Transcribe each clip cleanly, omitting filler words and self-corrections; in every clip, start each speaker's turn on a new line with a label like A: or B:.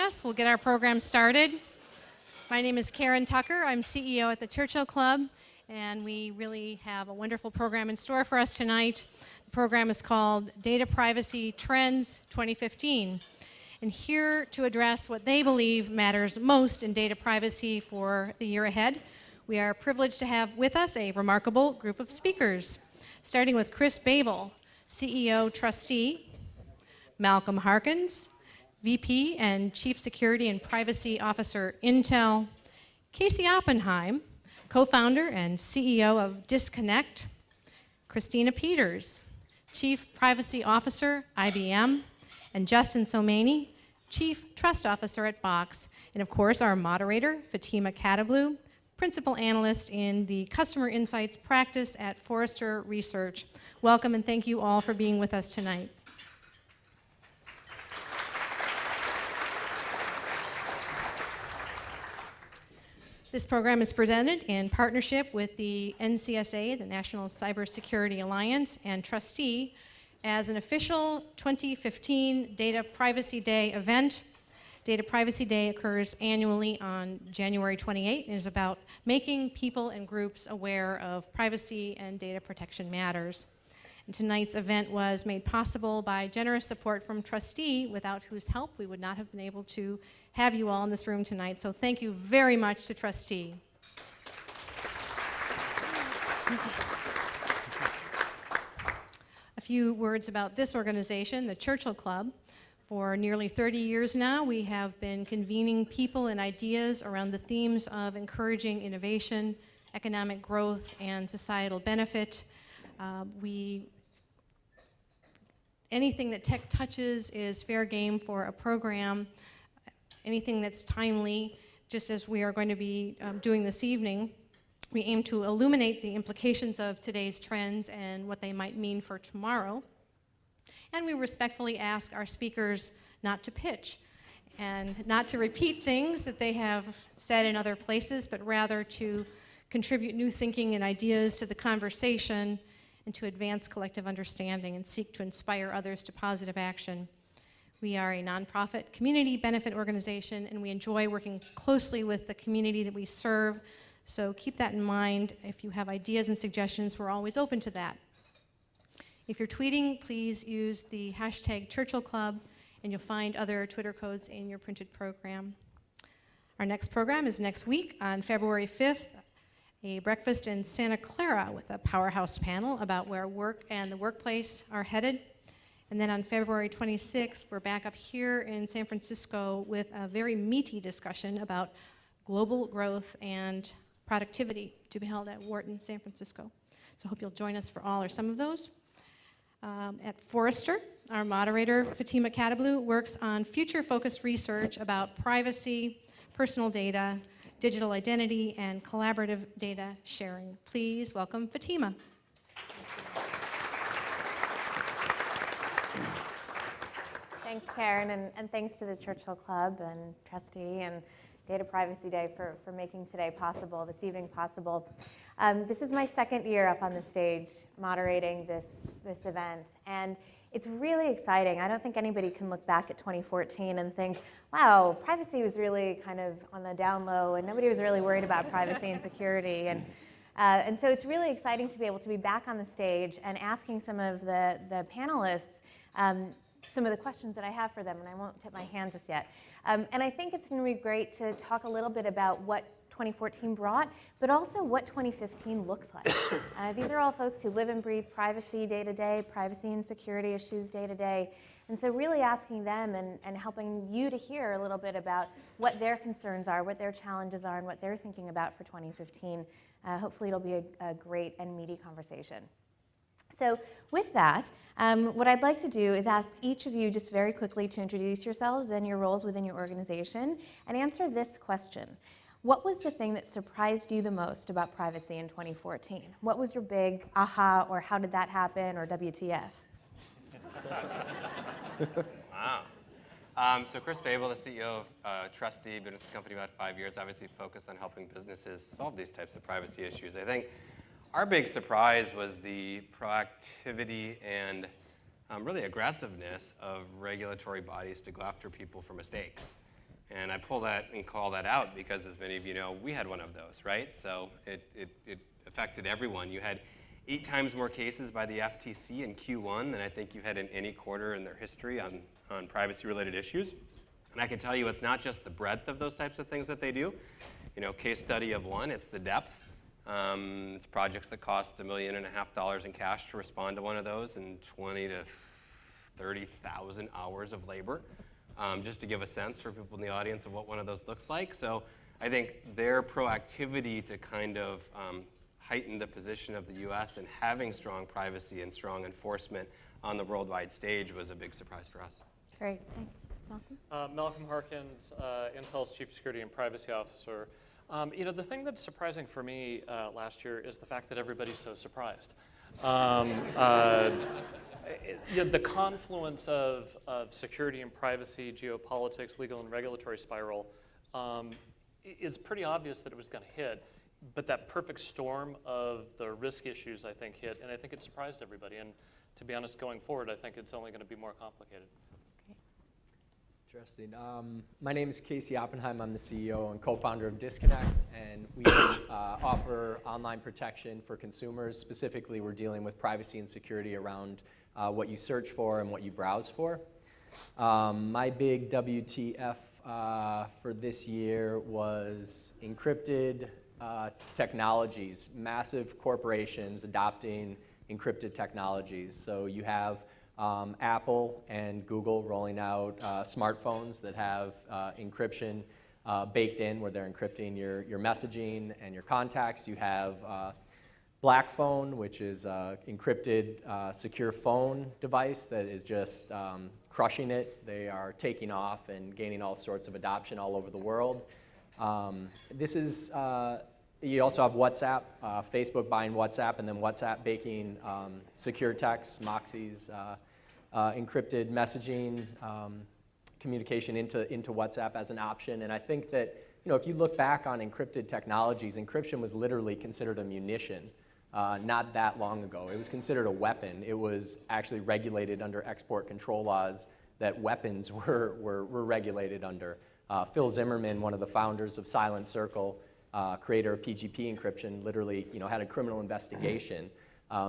A: us. We'll get our program started. My name is Karen Tucker. I'm CEO at the Churchill Club, and we really have a wonderful program in store for us tonight. The program is called Data Privacy Trends 2015. And here to address what they believe matters most in data privacy for the year ahead, we are privileged to have with us a remarkable group of speakers, starting with Chris Babel, CEO TRUSTe, Malcolm Harkins, VP and Chief Security and Privacy Officer, Intel, Casey Oppenheim, co-founder and CEO of Disconnect, Christina Peters, Chief Privacy Officer, IBM, and Justin Somaini, Chief Trust Officer at Box, and of course our moderator, Fatemeh Khatibloo, Principal Analyst in the Customer Insights practice at Forrester Research. Welcome and thank you all for being with us tonight. This program is presented in partnership with the NCSA, the National Cybersecurity Alliance, and TRUSTe as an official 2015 Data Privacy Day event. Data Privacy Day occurs annually on January 28 and is about making people and groups aware of privacy and data protection matters. And tonight's event was made possible by generous support from TRUSTe, without whose help we would not have been able to have you all in this room tonight. So thank you very much to TRUSTe. A few words about this organization, the Churchill Club. For nearly 30 years now, we have been convening people and ideas around the themes of encouraging innovation, economic growth, and societal benefit. Anything that tech touches is fair game for a program. Anything that's timely, just as we are going to be doing this evening. We aim to illuminate the implications of today's trends and what they might mean for tomorrow. And we respectfully ask our speakers not to pitch and not to repeat things that they have said in other places, but rather to contribute new thinking and ideas to the conversation and to advance collective understanding and seek to inspire others to positive action. We are a nonprofit community benefit organization, and we enjoy working closely with the community that we serve. So keep that in mind. If you have ideas and suggestions, we're always open to that. If you're tweeting, please use the hashtag Churchill Club, and you'll find other Twitter codes in your printed program. Our next program is next week on February 5th, a breakfast in Santa Clara with a powerhouse panel about where work and the workplace are headed. And then on February 26th, we're back up here in San Francisco with a very meaty discussion about global growth and productivity to be held at Wharton, San Francisco. So I hope you'll join us for all or some of those. At Forrester, our moderator, Fatemeh Khatibloo, works on future-focused research about privacy, personal data, digital identity, and collaborative data sharing. Please welcome Fatemeh.
B: Thanks, Karen, and thanks to the Churchill Club and TRUSTe and Data Privacy Day for making today possible, this evening possible. This is my second year up on the stage moderating this event, and it's really exciting. I don't think anybody can look back at 2014 and think, wow, privacy was really kind of on the down low, and nobody was really worried about privacy and security. And so it's really exciting to be able to be back on the stage and asking some of the panelists some of the questions that I have for them, and I won't tip my hand just yet. And I think it's going to be great to talk a little bit about what 2014 brought, but also what 2015 looks like. These are all folks who live and breathe privacy day to day, privacy and security issues day to day. And so really asking them and helping you to hear a little bit about what their concerns are, what their challenges are, and what they're thinking about for 2015. Hopefully it'll be a great and meaty conversation. So with that, what I'd like to do is ask each of you just very quickly to introduce yourselves and your roles within your organization and answer this question. What was the thing that surprised you the most about privacy in 2014? What was your big aha, or how did that happen, or WTF?
C: Wow. So Chris Babel, the CEO of TRUSTe, been with the company about 5 years, obviously focused on helping businesses solve these types of privacy issues. I think our big surprise was the proactivity and really aggressiveness of regulatory bodies to go after people for mistakes. And I pull that and call that out because, as many of you know, we had one of those, right? So it affected everyone. You had 8 times more cases by the FTC in Q1 than I think you had in any quarter in their history on privacy-related issues. And I can tell you it's not just the breadth of those types of things that they do. You know, case study of one, it's the depth. It's projects that cost $1.5 million in cash to respond to one of those, and 20 to 30,000 hours of labor, just to give a sense for people in the audience of what one of those looks like. So I think their proactivity to kind of heighten the position of the US and having strong privacy and strong enforcement on the worldwide stage was a big surprise for us.
B: Great, thanks. Malcolm?
D: Malcolm Harkins, Intel's Chief Security and Privacy Officer. You know, the thing that's surprising for me last year is the fact that everybody's so surprised. The confluence of security and privacy, geopolitics, legal and regulatory spiral, it's pretty obvious that it was going to hit. But that perfect storm of the risk issues, I think, hit, and I think it surprised everybody. And to be honest, going forward, I think it's only going to be more complicated.
E: Interesting. My name is Casey Oppenheim. I'm the CEO and co-founder of Disconnect, and we offer online protection for consumers. Specifically, we're dealing with privacy and security around what you search for and what you browse for. My big WTF for this year was encrypted technologies, massive corporations adopting encrypted technologies. So you have Apple and Google rolling out smartphones that have encryption baked in, where they're encrypting your messaging and your contacts. You have Black Phone, which is an encrypted secure phone device that is just crushing it. They are taking off and gaining all sorts of adoption all over the world. You also have WhatsApp, Facebook buying WhatsApp, and then WhatsApp baking secure text, Moxie's encrypted messaging communication into WhatsApp as an option. And I think that, you know, if you look back on encrypted technologies, encryption was literally considered a munition not that long ago. It was considered a weapon. It was actually regulated under export control laws that weapons were regulated under. Phil Zimmerman, one of the founders of Silent Circle, creator of PGP encryption, literally, you know, had a criminal investigation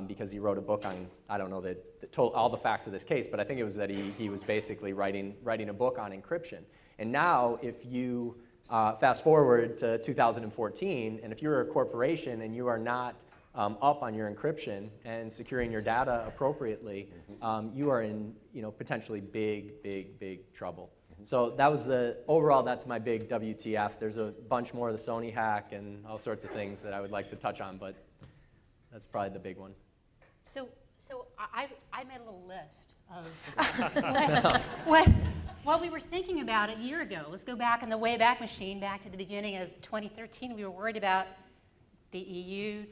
E: because he wrote a book on, I don't know that told all the facts of this case, but I think it was that he was basically writing a book on encryption. And now, if you fast forward to 2014, and if you're a corporation and you are not up on your encryption and securing your data appropriately, you are in, you know, potentially big trouble. So that was overall, that's my big WTF. There's a bunch more of the Sony hack and all sorts of things that I would like to touch on, but that's probably the big one.
F: So I made a little list of what we were thinking about a year ago. Let's go back in the Wayback Machine, back to the beginning of 2013. We were worried about the EU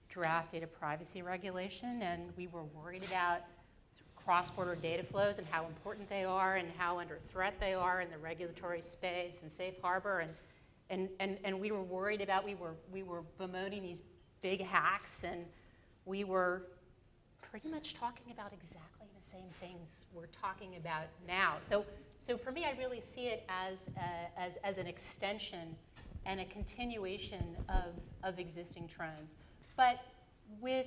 F: draft data privacy regulation, and we were worried about cross-border data flows and how important they are and how under threat they are in the regulatory space and safe harbor, and we were worried about, we were bemoaning these big hacks, and we were pretty much talking about exactly the same things we're talking about now. So for me, I really see it as an extension and a continuation of existing trends, but with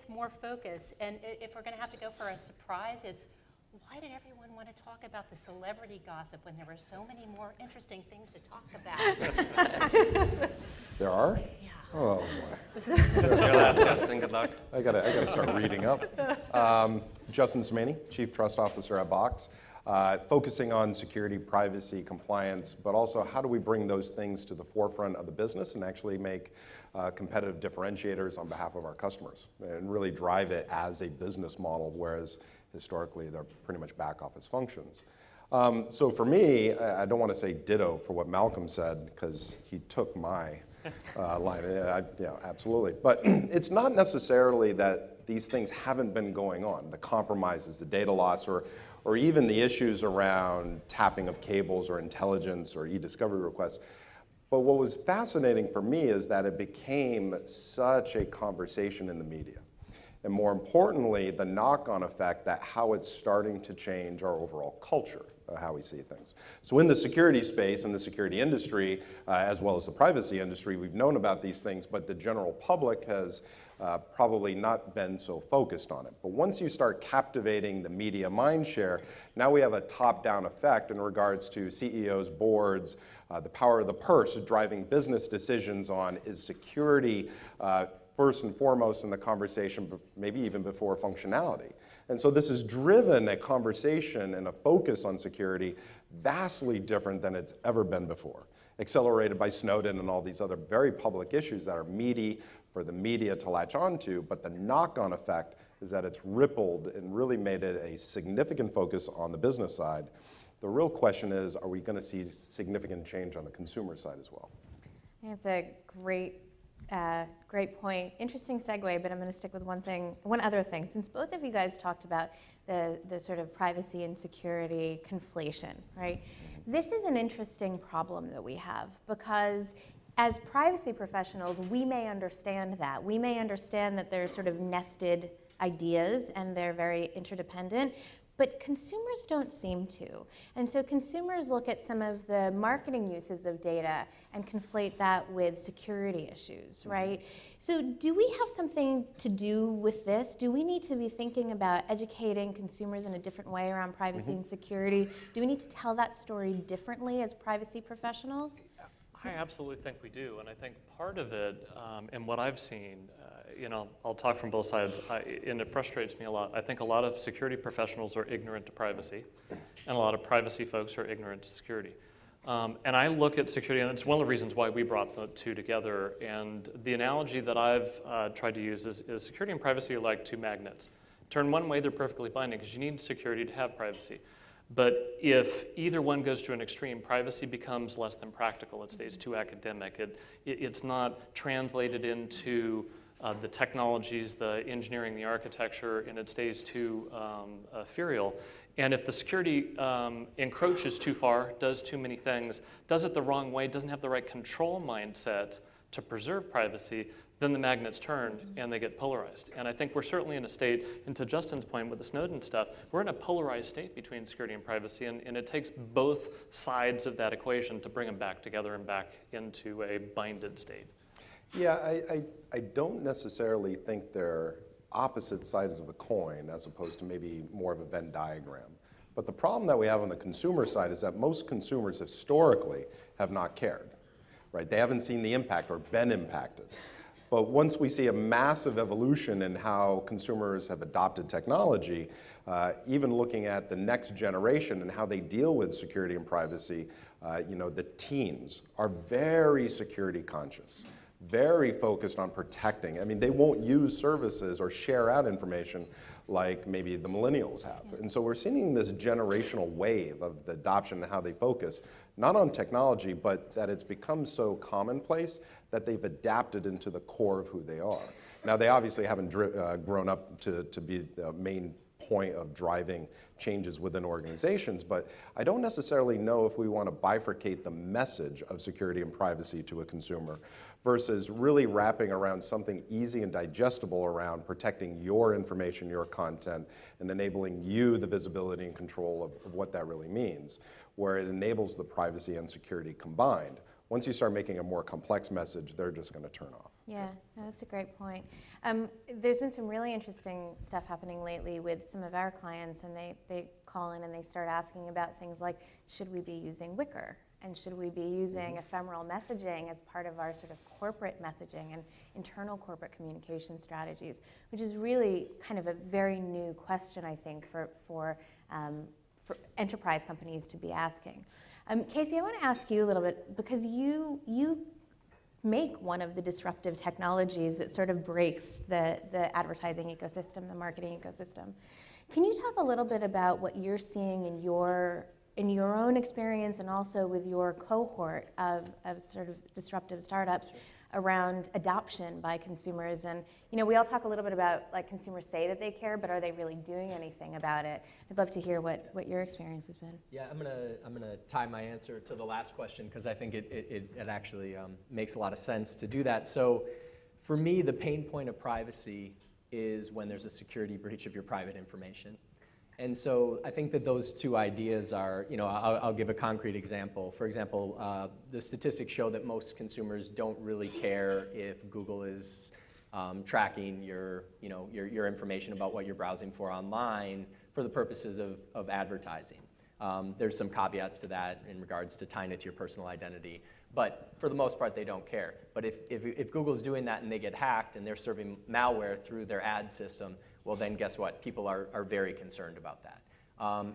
F: more focus. And if we're going to have to go for a surprise, it's why did everyone want to talk about the celebrity gossip when there were so many more interesting things to talk about?
G: There are?
F: Yeah.
G: Oh boy.
C: Your last, Justin. Good luck.
G: I gotta start reading up. Justin Somaini, Chief Trust Officer at Box, focusing on security, privacy, compliance, but also how do we bring those things to the forefront of the business and actually make competitive differentiators on behalf of our customers and really drive it as a business model, whereas historically they're pretty much back office functions. So for me, I don't want to say ditto for what Malcolm said because he took my line. Yeah, absolutely. But it's not necessarily that these things haven't been going on, the compromises, the data loss, or even the issues around tapping of cables or intelligence or e-discovery requests. But what was fascinating for me is that it became such a conversation in the media. And more importantly, the knock-on effect that how it's starting to change our overall culture. how we see things. So in the security space, in the security industry, as well as the privacy industry, we've known about these things, but the general public has probably not been so focused on it. But once you start captivating the media mindshare, now we have a top-down effect in regards to CEOs, boards, the power of the purse driving business decisions on is security first and foremost in the conversation, but maybe even before functionality. And so this has driven a conversation and a focus on security vastly different than it's ever been before, accelerated by Snowden and all these other very public issues that are meaty for the media to latch onto, but the knock-on effect is that it's rippled and really made it a significant focus on the business side. The real question is, are we going to see significant change on the consumer side as well?
B: I think it's a great point. Interesting segue, but I'm going to stick with one other thing. Since both of you guys talked about the sort of privacy and security conflation, right? This is an interesting problem that we have because as privacy professionals, we may understand that. We may understand that they're sort of nested ideas and they're very interdependent, but consumers don't seem to. And so consumers look at some of the marketing uses of data and conflate that with security issues, right? So do we have something to do with this? Do we need to be thinking about educating consumers in a different way around privacy and security? Do we need to tell that story differently as privacy professionals?
D: I absolutely think we do, and I think part of it, and what I've seen, I'll talk from both sides, and it frustrates me a lot. I think a lot of security professionals are ignorant to privacy, and a lot of privacy folks are ignorant to security. And I look at security, and it's one of the reasons why we brought the two together, and the analogy that I've tried to use is security and privacy are like two magnets. Turn one way, they're perfectly binding, because you need security to have privacy. But if either one goes to an extreme, privacy becomes less than practical. It stays too academic. It's not translated into the technologies, the engineering, the architecture, and it stays too ethereal. And if the security encroaches too far, does too many things, does it the wrong way, doesn't have the right control mindset to preserve privacy, then the magnets turn and they get polarized. And I think we're certainly in a state, and to Justin's point with the Snowden stuff, we're in a polarized state between security and privacy, and it takes both sides of that equation to bring them back together and back into a binded state.
G: Yeah, I don't necessarily think they're opposite sides of a coin as opposed to maybe more of a Venn diagram. But the problem that we have on the consumer side is that most consumers historically have not cared, right? They haven't seen the impact or been impacted. But once we see a massive evolution in how consumers have adopted technology, even looking at the next generation and how they deal with security and privacy, the teens are very security conscious, very focused on protecting. I mean, they won't use services or share out information like maybe the millennials have. And so we're seeing this generational wave of the adoption and how they focus, not on technology, but that it's become so commonplace that they've adapted into the core of who they are. Now, they obviously haven't grown up to be the main point of driving changes within organizations, but I don't necessarily know if we want to bifurcate the message of security and privacy to a consumer versus really wrapping around something easy and digestible around protecting your information, your content, and enabling you the visibility and control of what that really means, where it enables the privacy and security combined. Once you start making a more complex message, they're just going to turn off.
B: Yeah, that's a great point. There's been some really interesting stuff happening lately with some of our clients, and they call in and they start asking about things like, should we be using Wicker? And should we be using ephemeral messaging as part of our sort of corporate messaging and internal corporate communication strategies, which is really kind of a very new question, I think, for enterprise companies to be asking. Casey, I want to ask you a little bit, because you make one of the disruptive technologies that sort of breaks the advertising ecosystem, the marketing ecosystem. Can you talk a little bit about what you're seeing in your own experience and also with your cohort of sort of disruptive startups around adoption by consumers? And we all talk a little bit about, like, consumers say that they care, but are they really doing anything about it? I'd love to hear what your experience has been.
E: Yeah, I'm gonna tie my answer to the last question because I think it actually makes a lot of sense to do that. So for me, the pain point of privacy is when there's a security breach of your private information. And so I think that those two ideas are, I'll give a concrete example. For example, the statistics show that most consumers don't really care if Google is tracking your information about what you're browsing for online for the purposes of advertising. There's some caveats to that in regards to tying it to your personal identity. But for the most part, they don't care. But if Google's doing that and they get hacked and they're serving malware through their ad system, well, then guess what? People are very concerned about that.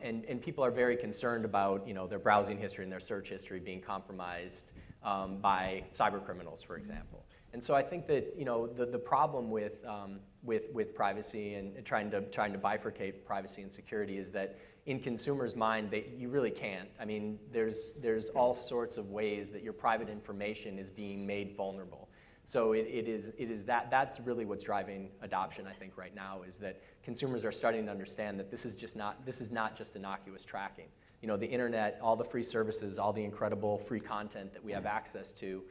E: And people are very concerned about their browsing history and their search history being compromised by cyber criminals, for example. And so I think that the problem with privacy and trying to bifurcate privacy and security is that in consumers' mind, you really can't. I mean, there's all sorts of ways that your private information is being made vulnerable. So that's really what's driving adoption, I think, right now, is that consumers are starting to understand that this is not just innocuous tracking. The internet, all the free services, all the incredible free content that we have access to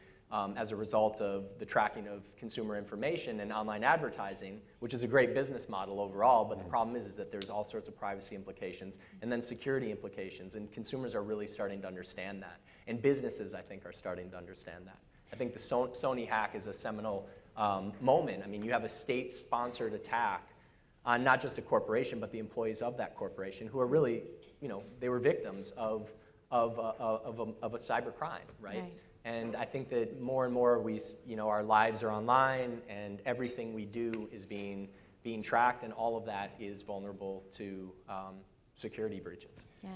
E: as a result of the tracking of consumer information and online advertising, which is a great business model overall, but the problem is that there's all sorts of privacy implications and then security implications, and consumers are really starting to understand that. And businesses, I think, are starting to understand that. I think the Sony hack is a seminal moment. I mean, you have a state-sponsored attack on not just a corporation, but the employees of that corporation who are really, they were victims of a cyber crime, right? And I think that more and more our lives are online and everything we do is being tracked, and all of that is vulnerable to security breaches.
B: Yeah.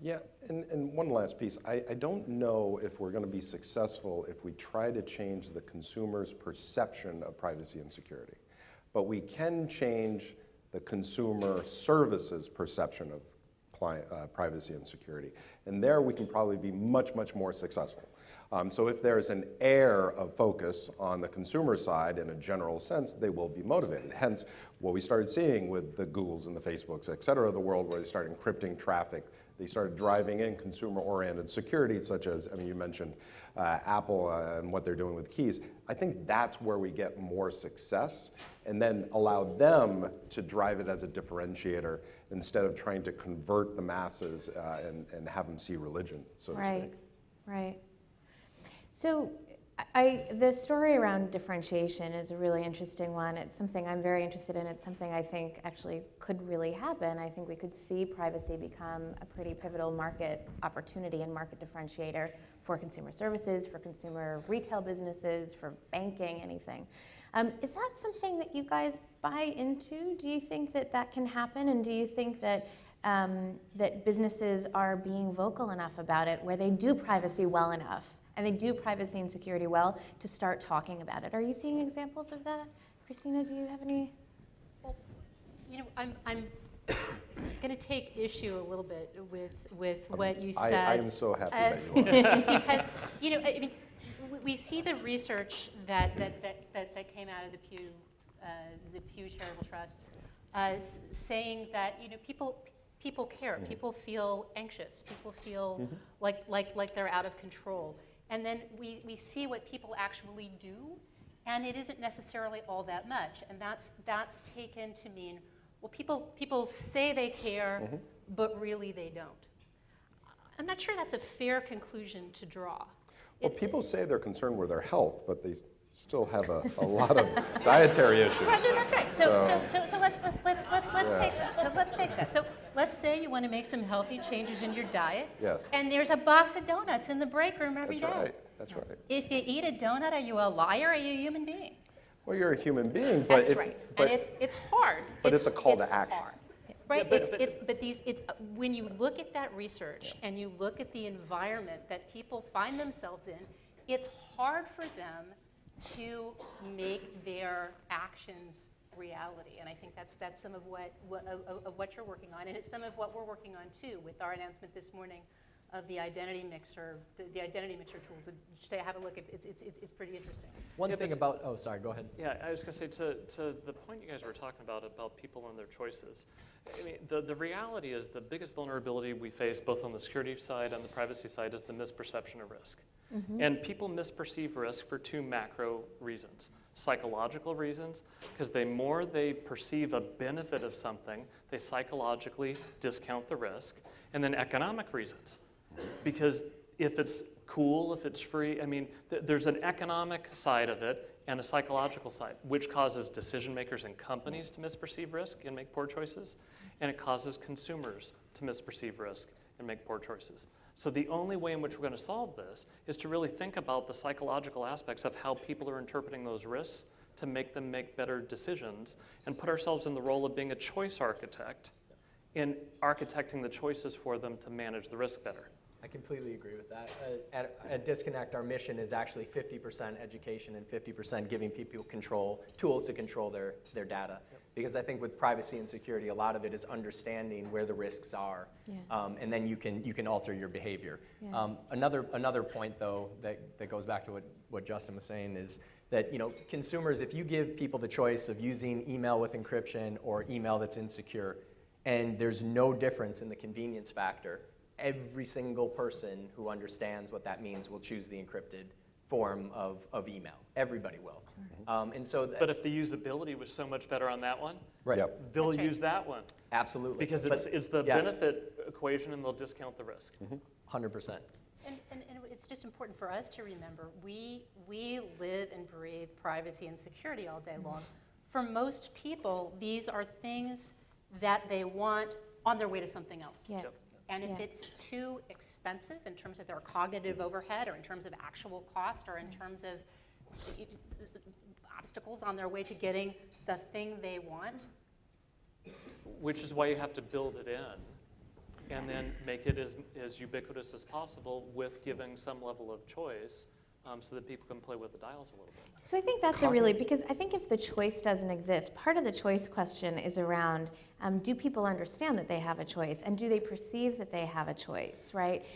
G: Yeah, and one last piece. I don't know if we're going to be successful if we try to change the consumer's perception of privacy and security. But we can change the consumer services perception of privacy and security. And there we can probably be much, much more successful. So if there's an air of focus on the consumer side in a general sense, they will be motivated. Hence, what we started seeing with the Googles and the Facebooks, et cetera, of the world, where they started encrypting traffic. They started driving in consumer-oriented security, such as, you mentioned Apple and what they're doing with keys. I think that's where we get more success, and then allow them to drive it as a differentiator instead of trying to convert the masses and have them see religion, so to speak.
B: Right. So the story around differentiation is a really interesting one. It's something I'm very interested in. It's something I think actually could really happen. I think we could see privacy become a pretty pivotal market opportunity and market differentiator for consumer services, for consumer retail businesses, for banking, anything. Is that something that you guys buy into? Do you think that that can happen? And do you think that that businesses are being vocal enough about it where they do privacy well enough and they do privacy and security well to start talking about it? Are you seeing examples of that? Christina, do you have any?
F: Well, I'm going to take issue a little bit with what you said.
G: I am so happy that you are.
F: Because, I mean, we see the research that came out of the Pew Charitable Trusts saying that, people care, people feel anxious, people feel like they're out of control. And then we see what people actually do, and it isn't necessarily all that much. And that's taken to mean, well, people say they care, but really they don't. I'm not sure that's a fair conclusion to draw.
G: Well, people say they're concerned with their health, but they still have a lot of dietary issues.
F: Right, no, that's right. So let's take that. So let's take that. So let's say you want to make some healthy changes in your diet.
G: Yes.
F: And there's a box of donuts in the break room every day.
G: That's right. That's right.
F: If you eat a donut, are you a liar? Or are you a human being?
G: Well, you're a human being, but
F: That's right. And it's hard.
G: But it's a call to action.
F: Hard. Right. But when you look at that research and you look at the environment that people find themselves in, it's hard for them to make their actions reality. And I think that's some of what you're working on, and it's some of what we're working on too with our announcement this morning of the identity mixer, the identity mixer tools. Just have a look. It's pretty interesting.
E: One thing about, oh, sorry, go ahead.
D: Yeah, I was going to say to the point you guys were talking about people and their choices. I mean, the reality is the biggest vulnerability we face both on the security side and the privacy side is the misperception of risk. And people misperceive risk for two macro reasons. Psychological reasons, because the more they perceive a benefit of something, they psychologically discount the risk. And then economic reasons, because if it's cool, if it's free, I mean, there's an economic side of it and a psychological side, which causes decision makers and companies to misperceive risk and make poor choices, and it causes consumers to misperceive risk and make poor choices. So the only way in which we're going to solve this is to really think about the psychological aspects of how people are interpreting those risks to make them make better decisions and put ourselves in the role of being a choice architect in architecting the choices for them to manage the risk better.
E: I completely agree with that. At Disconnect, our mission is actually 50% education and 50% giving people tools to control their data. Yep. Because I think with privacy and security, a lot of it is understanding where the risks are, and then you can alter your behavior. Yeah. Another point, though, that goes back to what Justin was saying is that consumers, if you give people the choice of using email with encryption or email that's insecure, and there's no difference in the convenience factor, every single person who understands what that means will choose the encrypted form of email. Everybody will. Mm-hmm.
D: But if the usability was so much better on that one,
E: right.
G: Yep.
D: They'll use that one.
E: Absolutely.
D: Because it's the benefit equation, and they'll discount the risk.
E: Mm-hmm. 100%.
F: And it's just important for us to remember, we live and breathe privacy and security all day long. For most people, these are things that they want on their way to something else.
B: Yeah.
D: Yep.
F: And if it's too expensive in terms of their cognitive overhead, or in terms of actual cost, or in terms of obstacles on their way to getting the thing they want.
D: Which is why you have to build it in, and then make it as ubiquitous as possible with giving some level of choice, so that people can play with the dials a little bit.
B: So I think that's because I think if the choice doesn't exist, part of the choice question is around, do people understand that they have a choice, and do they perceive that they have a choice, right?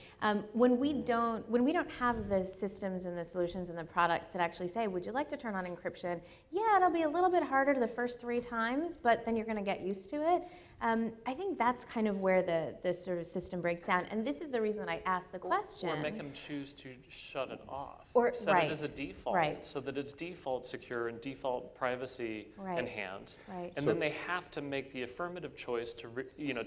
B: When we don't have the systems and the solutions and the products that actually say, would you like to turn on encryption? Yeah, it'll be a little bit harder the first 3 times, but then you're going to get used to it. I think that's kind of where the sort of system breaks down, and this is the reason that I asked the question.
D: Or make them choose to shut it off.
B: Or
D: set it as a default, so that it's default secure and default privacy enhanced.
B: Right.
D: And then they have to make the affirmative choice to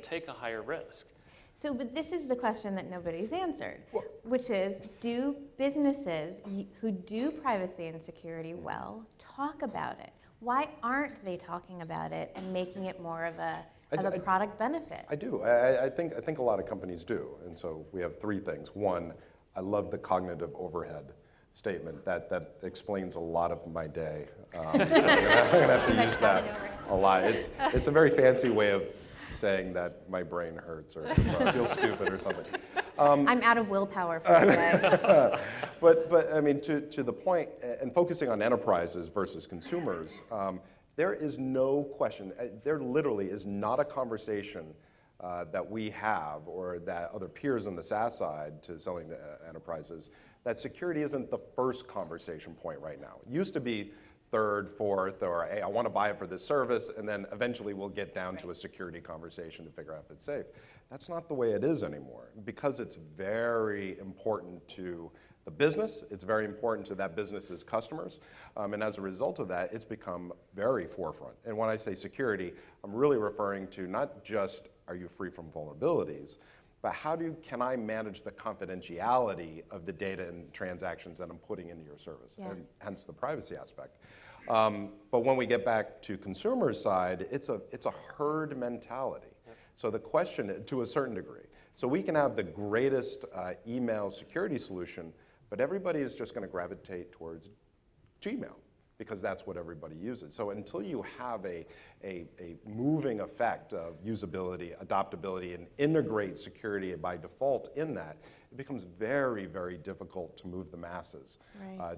D: take a higher risk.
B: So, but this is the question that nobody's answered, which is, do businesses who do privacy and security well talk about it? Why aren't they talking about it and making it more of a product benefit?
G: I do. I think a lot of companies do. And so we have 3 things. One, I love the cognitive overhead statement. That explains a lot of my day. So I'm going to have to use that a lot. It's a very fancy way of saying that my brain hurts or I feel stupid or something.
B: I'm out of willpower for today.
G: But I mean, to the point, and focusing on enterprises versus consumers, there is no question, there literally is not a conversation that we have or that other peers on the SaaS side to selling to enterprises, that security isn't the first conversation point right now. It used to be 3rd, 4th, or hey, I want to buy it for this service, and then eventually we'll get down to a security conversation to figure out if it's safe. That's not the way it is anymore, because it's very important to the business, it's very important to that business's customers, and as a result of that, it's become very forefront. And when I say security, I'm really referring to not just are you free from vulnerabilities, but can I manage the confidentiality of the data and transactions that I'm putting into your service, and hence the privacy aspect. But when we get back to consumer side, it's a herd mentality. So the question, to a certain degree, so we can have the greatest email security solution, but everybody is just going to gravitate towards Gmail, because that's what everybody uses. So until you have a moving effect of usability, adoptability, and integrate security by default in that, it becomes very, very difficult to move the masses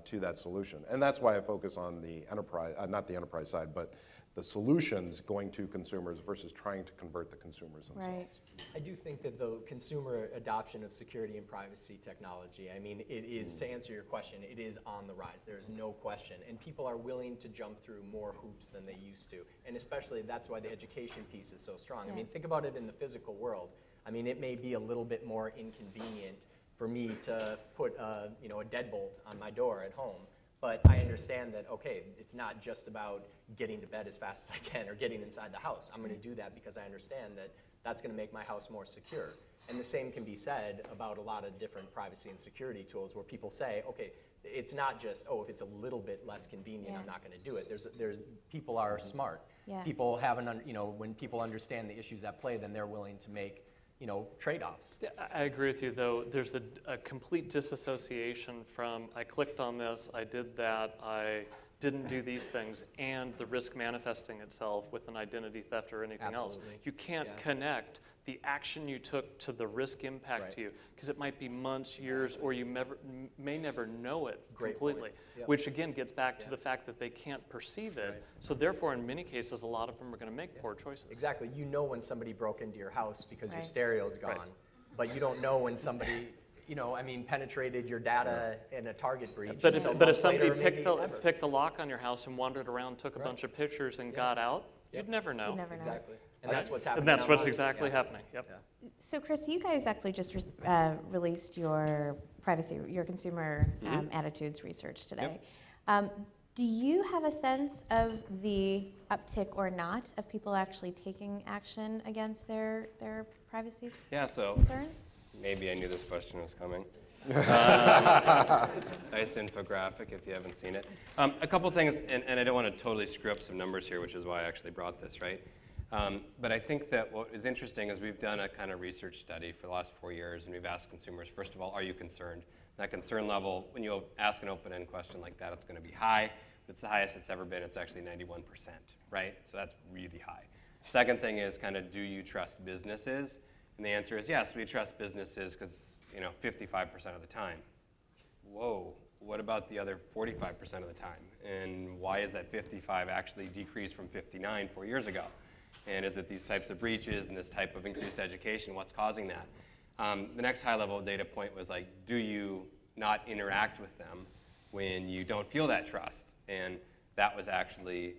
G: to that solution. And that's why I focus on the enterprise, not the enterprise side, but the solutions going to consumers versus trying to convert the consumers themselves.
B: Right.
E: I do think that the consumer adoption of security and privacy technology, I mean, it is, to answer your question, it is on the rise. There is no question. And people are willing to jump through more hoops than they used to. And especially, that's why the education piece is so strong. I mean, think about it in the physical world. I mean, it may be a little bit more inconvenient for me to put a deadbolt on my door at home. But I understand that, okay, it's not just about getting to bed as fast as I can or getting inside the house. I'm going to do that because I understand that that's going to make my house more secure. And the same can be said about a lot of different privacy and security tools where people say, okay, it's not just, oh, if it's a little bit less convenient, I'm not going to do it. People are smart.
B: Yeah.
E: People have when people understand the issues at play, then they're willing to make trade-offs.
D: I agree with you, though. There's a complete disassociation from I clicked on this, I did that, I didn't do these things, and the risk manifesting itself with an identity theft or anything else. You can't connect the action you took to the risk impact to you, because it might be months, years, or you may never know it completely, which again gets back to the fact that they can't perceive it. So therefore, in many cases, a lot of them are going to make poor choices.
E: Exactly. You know when somebody broke into your house because your stereo's gone, but you don't know when somebody penetrated your data in a Target breach.
D: But if somebody picked the lock on your house and wandered around, took a bunch of pictures, and got out, you'd never know.
B: You never know.
E: Exactly. And that's what's happening.
D: And that's what's exactly happening. Yep.
B: So, Chris, you guys actually just released your consumer attitudes research today. Do you have a sense of the uptick or not of people actually taking action against their privacy concerns?
C: Maybe I knew this question was coming. Nice infographic if you haven't seen it. A couple things, and I don't want to totally screw up some numbers here, which is why I actually brought this, right? But I think that what is interesting is we've done a kind of research study for the last 4 years, and we've asked consumers, first of all, are you concerned? That concern level, when you ask an open-end question like that, it's going to be high. If it's the highest it's ever been, it's actually 91%, right? So that's really high. Second thing is kind of, do you trust businesses? And the answer is yes, we trust businesses because 55% of the time. Whoa, what about the other 45% of the time? And why is that 55 actually decreased from 59 4 years ago? And is it these types of breaches and this type of increased education? What's causing that? The next high-level data point was like, do you not interact with them when you don't feel that trust? And that was actually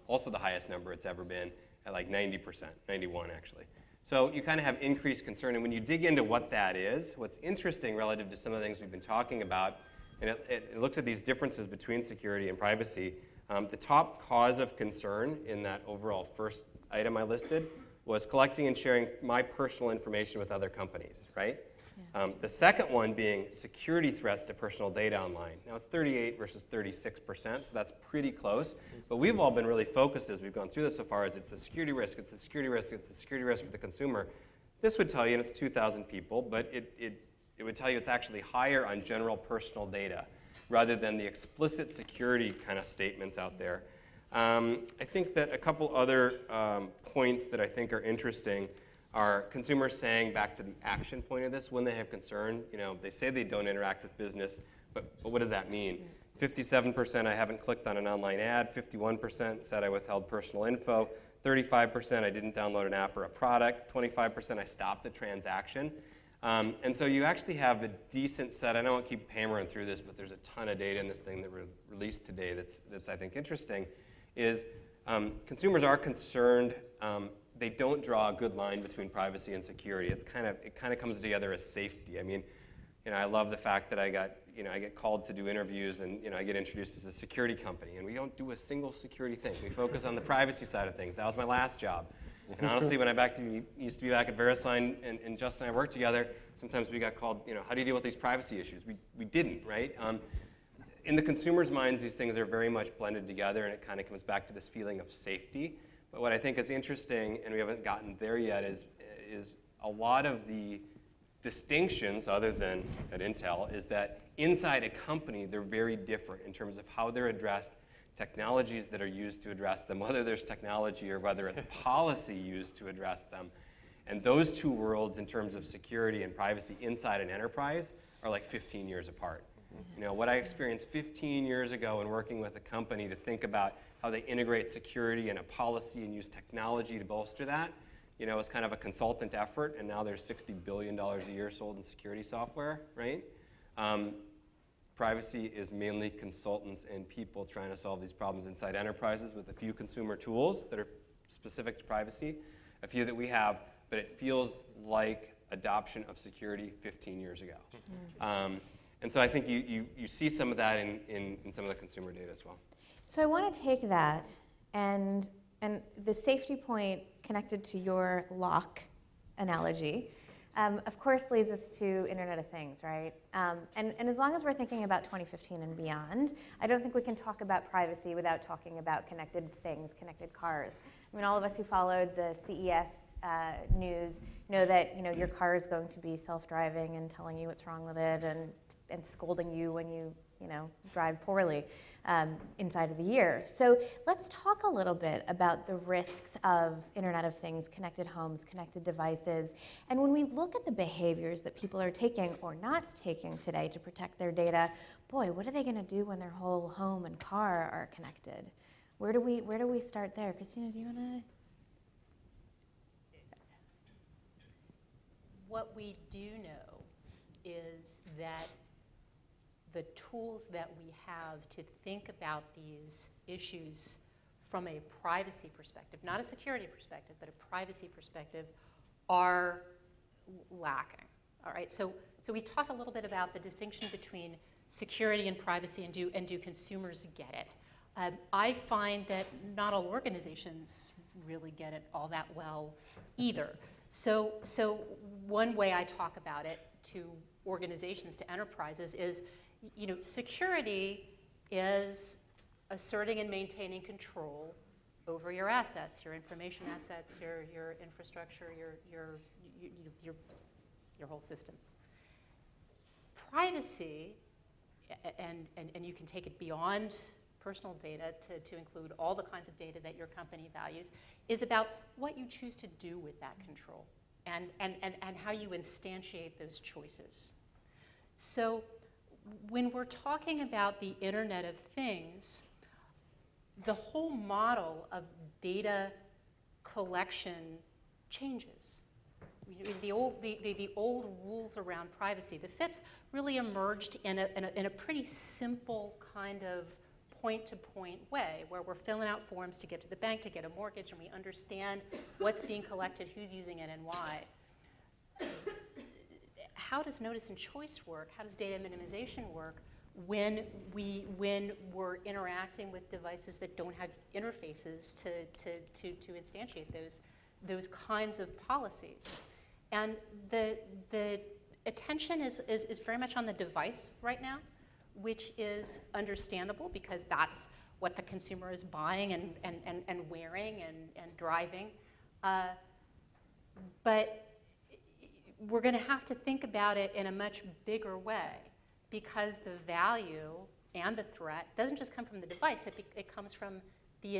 C: also the highest number it's ever been at like 90%, 91 actually. So you kind of have increased concern. And when you dig into what that is, what's interesting relative to some of the things we've been talking about, and it looks at these differences between security and privacy, the top cause of concern in that overall first item I listed was collecting and sharing my personal information with other companies, right? The second one being security threats to personal data online. Now it's 38 versus 36%, so that's pretty close. But we've all been really focused as we've gone through this so far as it's a security risk, it's a security risk, it's a security risk for the consumer. This would tell you, and it's 2,000 people, but it would tell you it's actually higher on general personal data rather than the explicit security kind of statements out there. I think that a couple other points that I think are interesting are consumers saying, back to the action point of this, when they have concern, they say they don't interact with business, but what does that mean? 57% I haven't clicked on an online ad, 51% said I withheld personal info, 35% I didn't download an app or a product, 25% I stopped a transaction. And so you actually have a decent set. I don't want to keep hammering through this, but there's a ton of data in this thing that we released today that's I think interesting, is consumers are concerned. They don't draw a good line between privacy and security. It kind of comes together as safety. I mean, I love the fact that I get called to do interviews, and I get introduced as a security company, and we don't do a single security thing. We focus on the privacy side of things. That was my last job. And honestly, when I used to be back at VeriSign, and Justin and I worked together, sometimes we got called, how do you deal with these privacy issues? We didn't, right? In the consumer's minds, these things are very much blended together, and it kind of comes back to this feeling of safety. But what I think is interesting, and we haven't gotten there yet, is a lot of the distinctions, other than at Intel, is that inside a company, they're very different in terms of how they're addressed, technologies that are used to address them, whether there's technology or whether it's policy used to address them. And those two worlds, in terms of security and privacy inside an enterprise, are like 15 years apart. What I experienced 15 years ago in working with a company to think about how they integrate security and a policy and use technology to bolster that, was kind of a consultant effort, and now there's $60 billion a year sold in security software, right? Privacy is mainly consultants and people trying to solve these problems inside enterprises with a few consumer tools that are specific to privacy, a few that we have, but it feels like adoption of security 15 years ago. And so I think you see some of that in some of the consumer data as well.
B: So I want to take that and the safety point connected to your lock analogy, of course leads us to Internet of Things, right? And as long as we're thinking about 2015 and beyond, I don't think we can talk about privacy without talking about connected things, connected cars. I mean, all of us who followed the CES news know that your car is going to be self-driving and telling you what's wrong with it and scolding you when you drive poorly inside of the year. So let's talk a little bit about the risks of Internet of Things, connected homes, connected devices. And when we look at the behaviors that people are taking or not taking today to protect their data, boy, what are they going to do when their whole home and car are connected? Where do we start there? Christina, do you want to?
F: What we do know is that the tools that we have to think about these issues from a privacy perspective, not a security perspective, but a privacy perspective, are lacking. All right, so we talked a little bit about the distinction between security and privacy, and do consumers get it? I find that not all organizations really get it all that well either. So one way I talk about it to organizations, to enterprises, is security is asserting and maintaining control over your assets, your information assets, your infrastructure, your whole system. Privacy, and you can take it beyond personal data to include all the kinds of data that your company values, is about what you choose to do with that control and how you instantiate those choices. So when we're talking about the Internet of Things, the whole model of data collection changes. The old rules around privacy, the FIPS really emerged in a pretty simple kind of point-to-point way, where we're filling out forms to get to the bank, to get a mortgage, and we understand what's being collected, who's using it, and why. How does notice and choice work? How does data minimization work when we're interacting with devices that don't have interfaces to instantiate those kinds of policies? And the attention is very much on the device right now, which is understandable because that's what the consumer is buying and wearing and driving. But we're going to have to think about it in a much bigger way, because the value and the threat doesn't just come from the device, it comes from the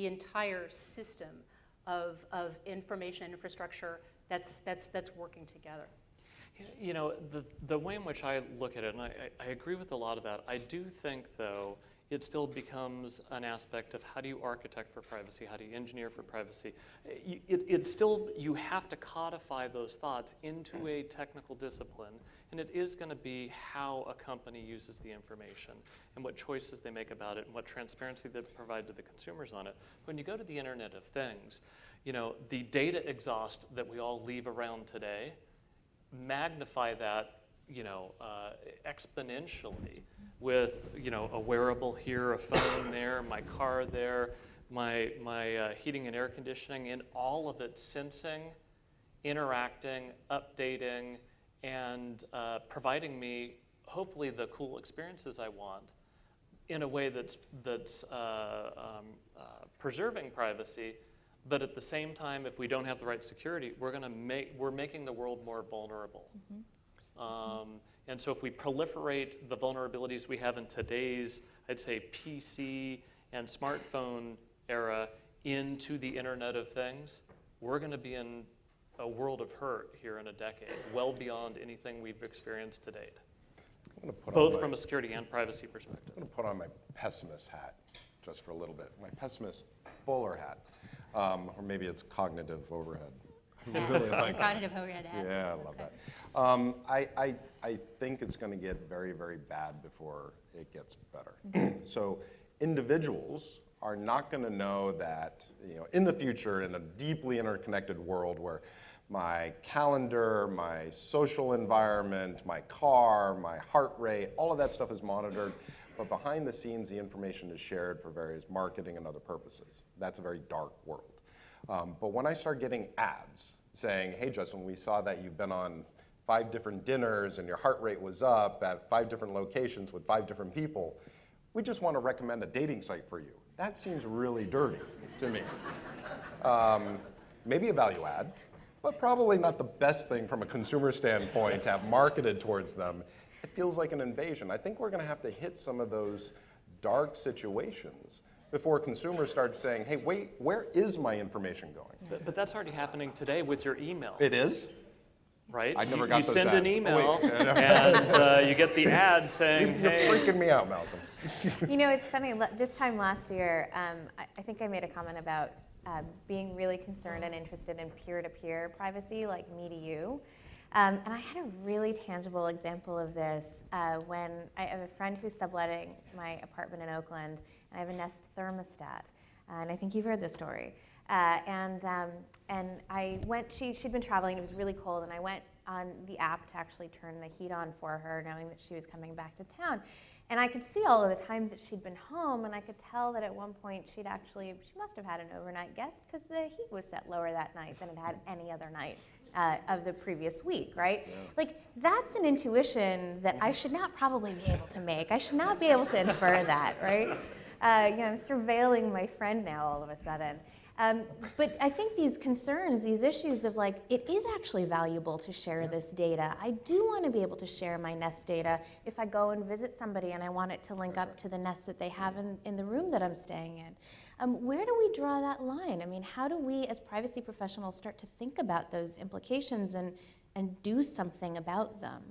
F: entire system of information infrastructure that's working together.
D: The way in which I look at it, and I agree with a lot of that, I do think, though, it still becomes an aspect of how do you architect for privacy, how do you engineer for privacy. You have to codify those thoughts into a technical discipline, and it is going to be how a company uses the information and what choices they make about it and what transparency they provide to the consumers on it. When you go to the Internet of Things, the data exhaust that we all leave around today, magnify that exponentially with a wearable here, a phone there, my car there, my heating and air conditioning, and all of it sensing, interacting, updating, and providing me hopefully the cool experiences I want in a way that's preserving privacy. But at the same time, if we don't have the right security, we're making the world more vulnerable. Mm-hmm. And so if we proliferate the vulnerabilities we have in today's, I'd say, PC and smartphone era into the Internet of Things, we're going to be in a world of hurt here in a decade, well beyond anything we've experienced to date, both from a security and privacy perspective.
G: I'm going to put on my pessimist hat just for a little bit, my pessimist bowler hat. Or maybe it's cognitive overhead. I really like
F: cognitive overhead hat.
G: Yeah, I love that. I think it's going to get very, very bad before it gets better. So individuals are not going to know that in the future, in a deeply interconnected world where my calendar, my social environment, my car, my heart rate, all of that stuff is monitored. But behind the scenes, the information is shared for various marketing and other purposes. That's a very dark world. But when I start getting ads saying, hey, Justin, we saw that you've been on 5 different dinners and your heart rate was up at 5 different locations with 5 different people, we just want to recommend a dating site for you. That seems really dirty to me. Maybe a value add, but probably not the best thing from a consumer standpoint to have marketed towards them. It feels like an invasion. I think we're going to have to hit some of those dark situations before consumers start saying, hey, wait, where is my information going?
D: But that's already happening today with your email.
G: It is?
D: Right?
G: I never got those
D: You send an
G: ads.
D: email,
G: Wait.
D: and you get the ad saying,
G: You're
D: hey.
G: freaking me out, Malcolm.
B: You know, it's funny, this time last year, I think I made a comment about being really concerned and interested in peer-to-peer privacy, like me to you. And I had a really tangible example of this when I have a friend who's subletting my apartment in Oakland, and I have a Nest thermostat. And I think you've heard this story. And I went, she'd been traveling, it was really cold, and I went on the app to actually turn the heat on for her, knowing that she was coming back to town. And I could see all of the times that she'd been home, and I could tell that at one point she must have had an overnight guest, because the heat was set lower that night than it had any other night of the previous week, right? Yeah. Like, that's an intuition that I should not probably be able to make. I should not be able to infer that, right? You know, I'm surveilling my friend now all of a sudden. But I think these concerns, these issues of like, it is actually valuable to share this data. I do want to be able to share my Nest data if I go and visit somebody and I want it to link up to the Nest that they have in the room that I'm staying in. Where do we draw that line? I mean, how do we as privacy professionals start to think about those implications and do something about them?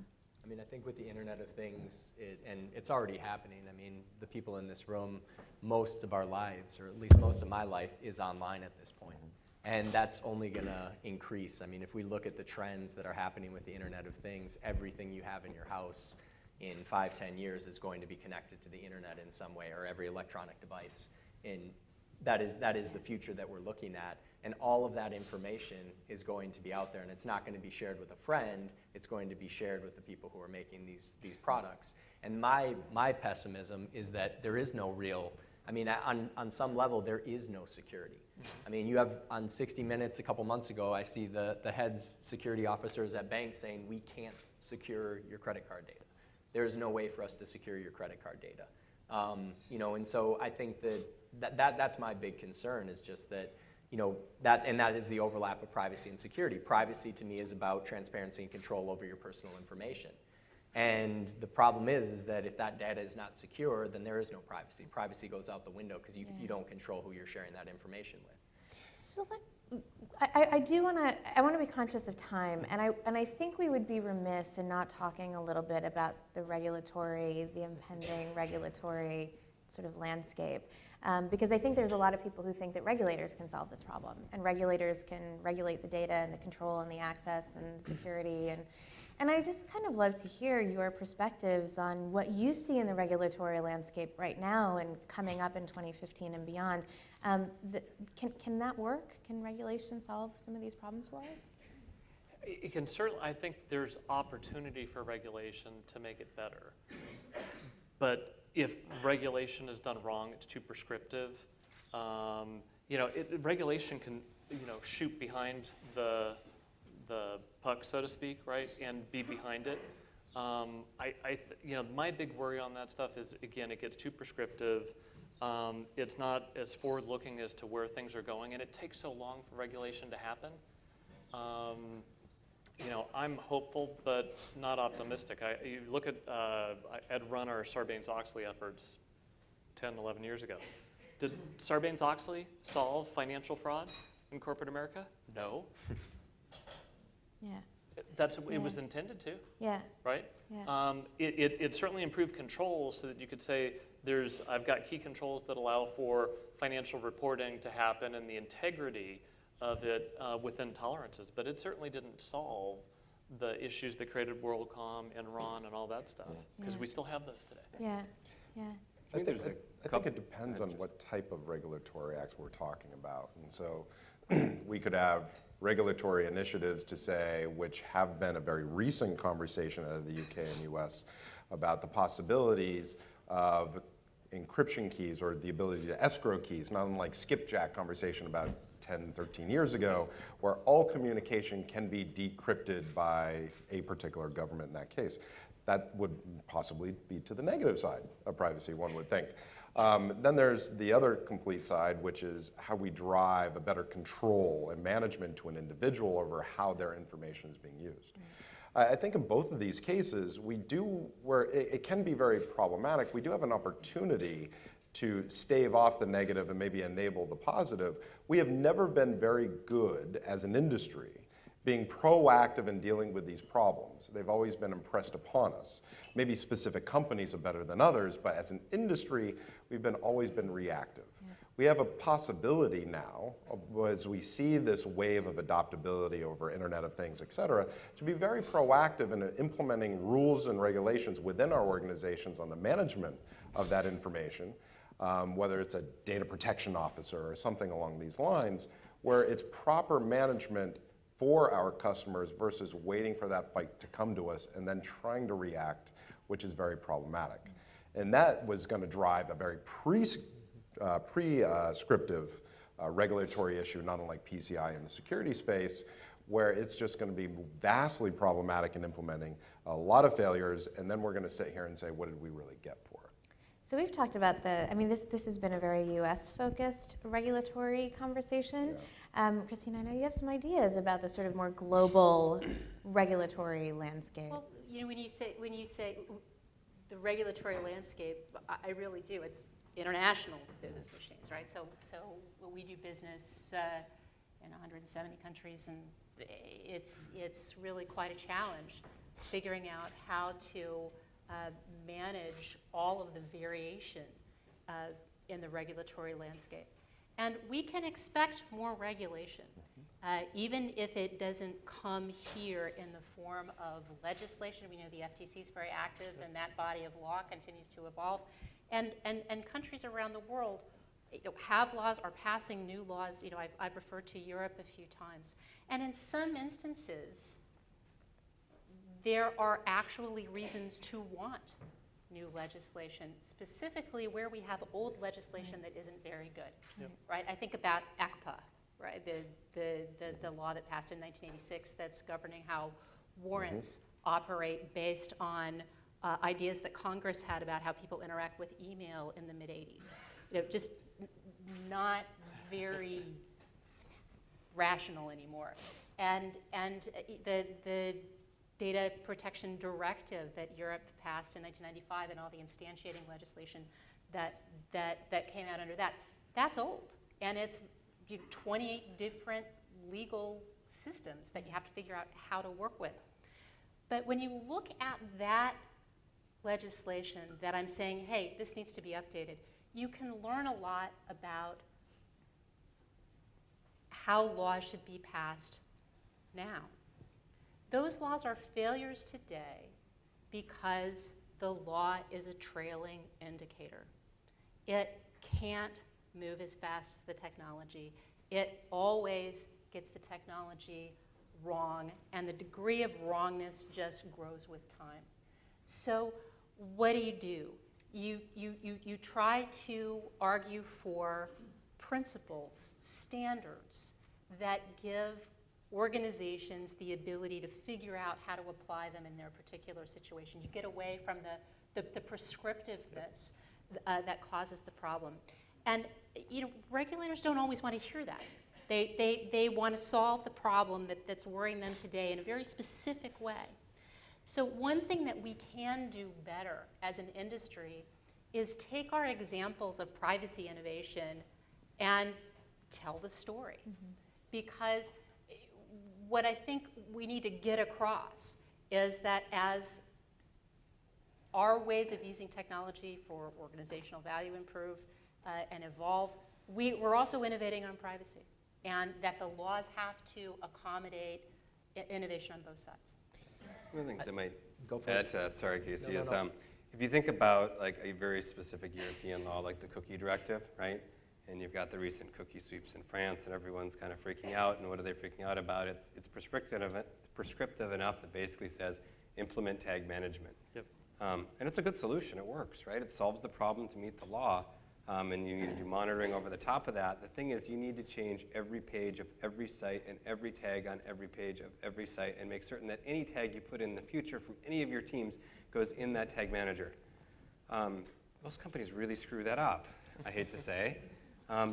E: I mean, I think with the Internet of Things, and it's already happening. I mean, the people in this room, most of our lives, or at least most of my life, is online at this point. And that's only going to increase. I mean, if we look at the trends that are happening with the Internet of Things, everything you have in your house in 5-10 years is going to be connected to the Internet in some way, or every electronic device. And that is the future that we're looking at. And all of that information is going to be out there, and it's not going to be shared with a friend. It's going to be shared with the people who are making these products. And my pessimism is that there is no real, I mean, on some level, there is no security. I mean, you have, on 60 Minutes a couple months ago, I see the heads security officers at banks saying, we can't secure your credit card data. There is no way for us to secure your credit card data. You know, and so I think that's my big concern, is just that, you know, that is the overlap of privacy and security. Privacy to me is about transparency and control over your personal information. And the problem is that if that data is not secure, then there is no privacy. Privacy goes out the window because you don't control who you're sharing that information with.
B: So I want to be conscious of time, and I think we would be remiss in not talking a little bit about the impending regulatory sort of landscape. Because I think there's a lot of people who think that regulators can solve this problem, and regulators can regulate the data and the control and the access and security. And I just kind of love to hear your perspectives on what you see in the regulatory landscape right now and coming up in 2015 and beyond. Can that work? Can regulation solve some of these problems for us?
D: It can certainly. I think there's opportunity for regulation to make it better. But if regulation is done wrong, it's too prescriptive. You know, regulation can, you know, shoot behind the puck, so to speak, right, and be behind it. You know, my big worry on that stuff is, again, it gets too prescriptive. It's not as forward-looking as to where things are going, and it takes so long for regulation to happen. You know, I'm hopeful, but not optimistic. You look at, I'd run our Sarbanes-Oxley efforts 10, 11 years ago. Did Sarbanes-Oxley solve financial fraud in corporate America? No.
B: Yeah.
D: It was intended to.
B: Yeah.
D: Right?
B: Yeah.
D: It certainly improved controls so that you could say, I've got key controls that allow for financial reporting to happen and the integrity of it within tolerances, but it certainly didn't solve the issues that created WorldCom, Enron, and all that stuff, because we still have those today.
B: Yeah, yeah.
C: I think
G: I think it depends on what type of regulatory acts we're talking about. And so we could have regulatory initiatives to say, which have been a very recent conversation out of the UK and US about the possibilities of encryption keys or the ability to escrow keys, not unlike skipjack conversation about 10, 13 years ago, where all communication can be decrypted by a particular government in that case. That would possibly be to the negative side of privacy, one would think. Then there's the other complete side, which is how we drive a better control and management to an individual over how their information is being used. I think in both of these cases, we do, where it can be very problematic, we do have an opportunity to stave off the negative and maybe enable the positive. We have never been very good as an industry being proactive in dealing with these problems. They've always been impressed upon us. Maybe specific companies are better than others, but as an industry, we've always been reactive. Yeah. We have a possibility now, as we see this wave of adoptability over Internet of Things, et cetera, to be very proactive in implementing rules and regulations within our organizations on the management of that information, whether it's a data protection officer or something along these lines, where it's proper management for our customers versus waiting for that fight to come to us and then trying to react, which is very problematic. And that was going to drive a very prescriptive regulatory issue, not unlike PCI in the security space, where it's just going to be vastly problematic in implementing, a lot of failures, and then we're going to sit here and say, what did we really get for it?
B: So we've talked about this has been a very US-focused regulatory conversation. Yeah. Christina, I know you have some ideas about the sort of more global regulatory landscape.
F: Well, you know, when you say the regulatory landscape, I really do. It's international business machines, right? So we do business in 170 countries, and it's really quite a challenge figuring out how to manage all of the variation in the regulatory landscape. And we can expect more regulation, even if it doesn't come here in the form of legislation. We know the FTC is very active, and that body of law continues to evolve. And countries around the world have laws, are passing new laws. You know, I've referred to Europe a few times. And in some instances, there are actually reasons to want new legislation, specifically where we have old legislation that isn't very good, right? I think about ACPA, right? The law that passed in 1986 that's governing how warrants operate based on ideas that Congress had about how people interact with email in the mid-'80s. You know, just not very rational anymore. And the Data Protection Directive that Europe passed in 1995 and all the instantiating legislation that came out under that, that's old. And it's 28 different legal systems that you have to figure out how to work with. But when you look at that legislation that I'm saying, hey, this needs to be updated, you can learn a lot about how laws should be passed now. Those laws are failures today because the law is a trailing indicator. It can't move as fast as the technology. It always gets the technology wrong, and the degree of wrongness just grows with time. So what do? You try to argue for principles, standards that give organizations the ability to figure out how to apply them in their particular situation. You get away from the prescriptiveness that causes the problem. And you know, regulators don't always want to hear that. They want to solve the problem that's worrying them today in a very specific way. So one thing that we can do better as an industry is take our examples of privacy innovation and tell the story. Because what I think we need to get across is that as our ways of using technology for organizational value improve and evolve, we're also innovating on privacy, and that the laws have to accommodate innovation on both sides.
C: One of the things I might add to that, sorry, Casey, is if you think about like a very specific European law, like the cookie directive, right? And you've got the recent cookie sweeps in France, and everyone's kind of freaking out. And what are they freaking out about? It's prescriptive enough that basically says implement tag management.
D: Yep.
C: And it's a good solution. It works, right? It solves the problem to meet the law. And you need to do monitoring over the top of that. The thing is, you need to change every page of every site and every tag on every page of every site and make certain that any tag you put in the future from any of your teams goes in that tag manager. Most companies really screw that up, I hate to say,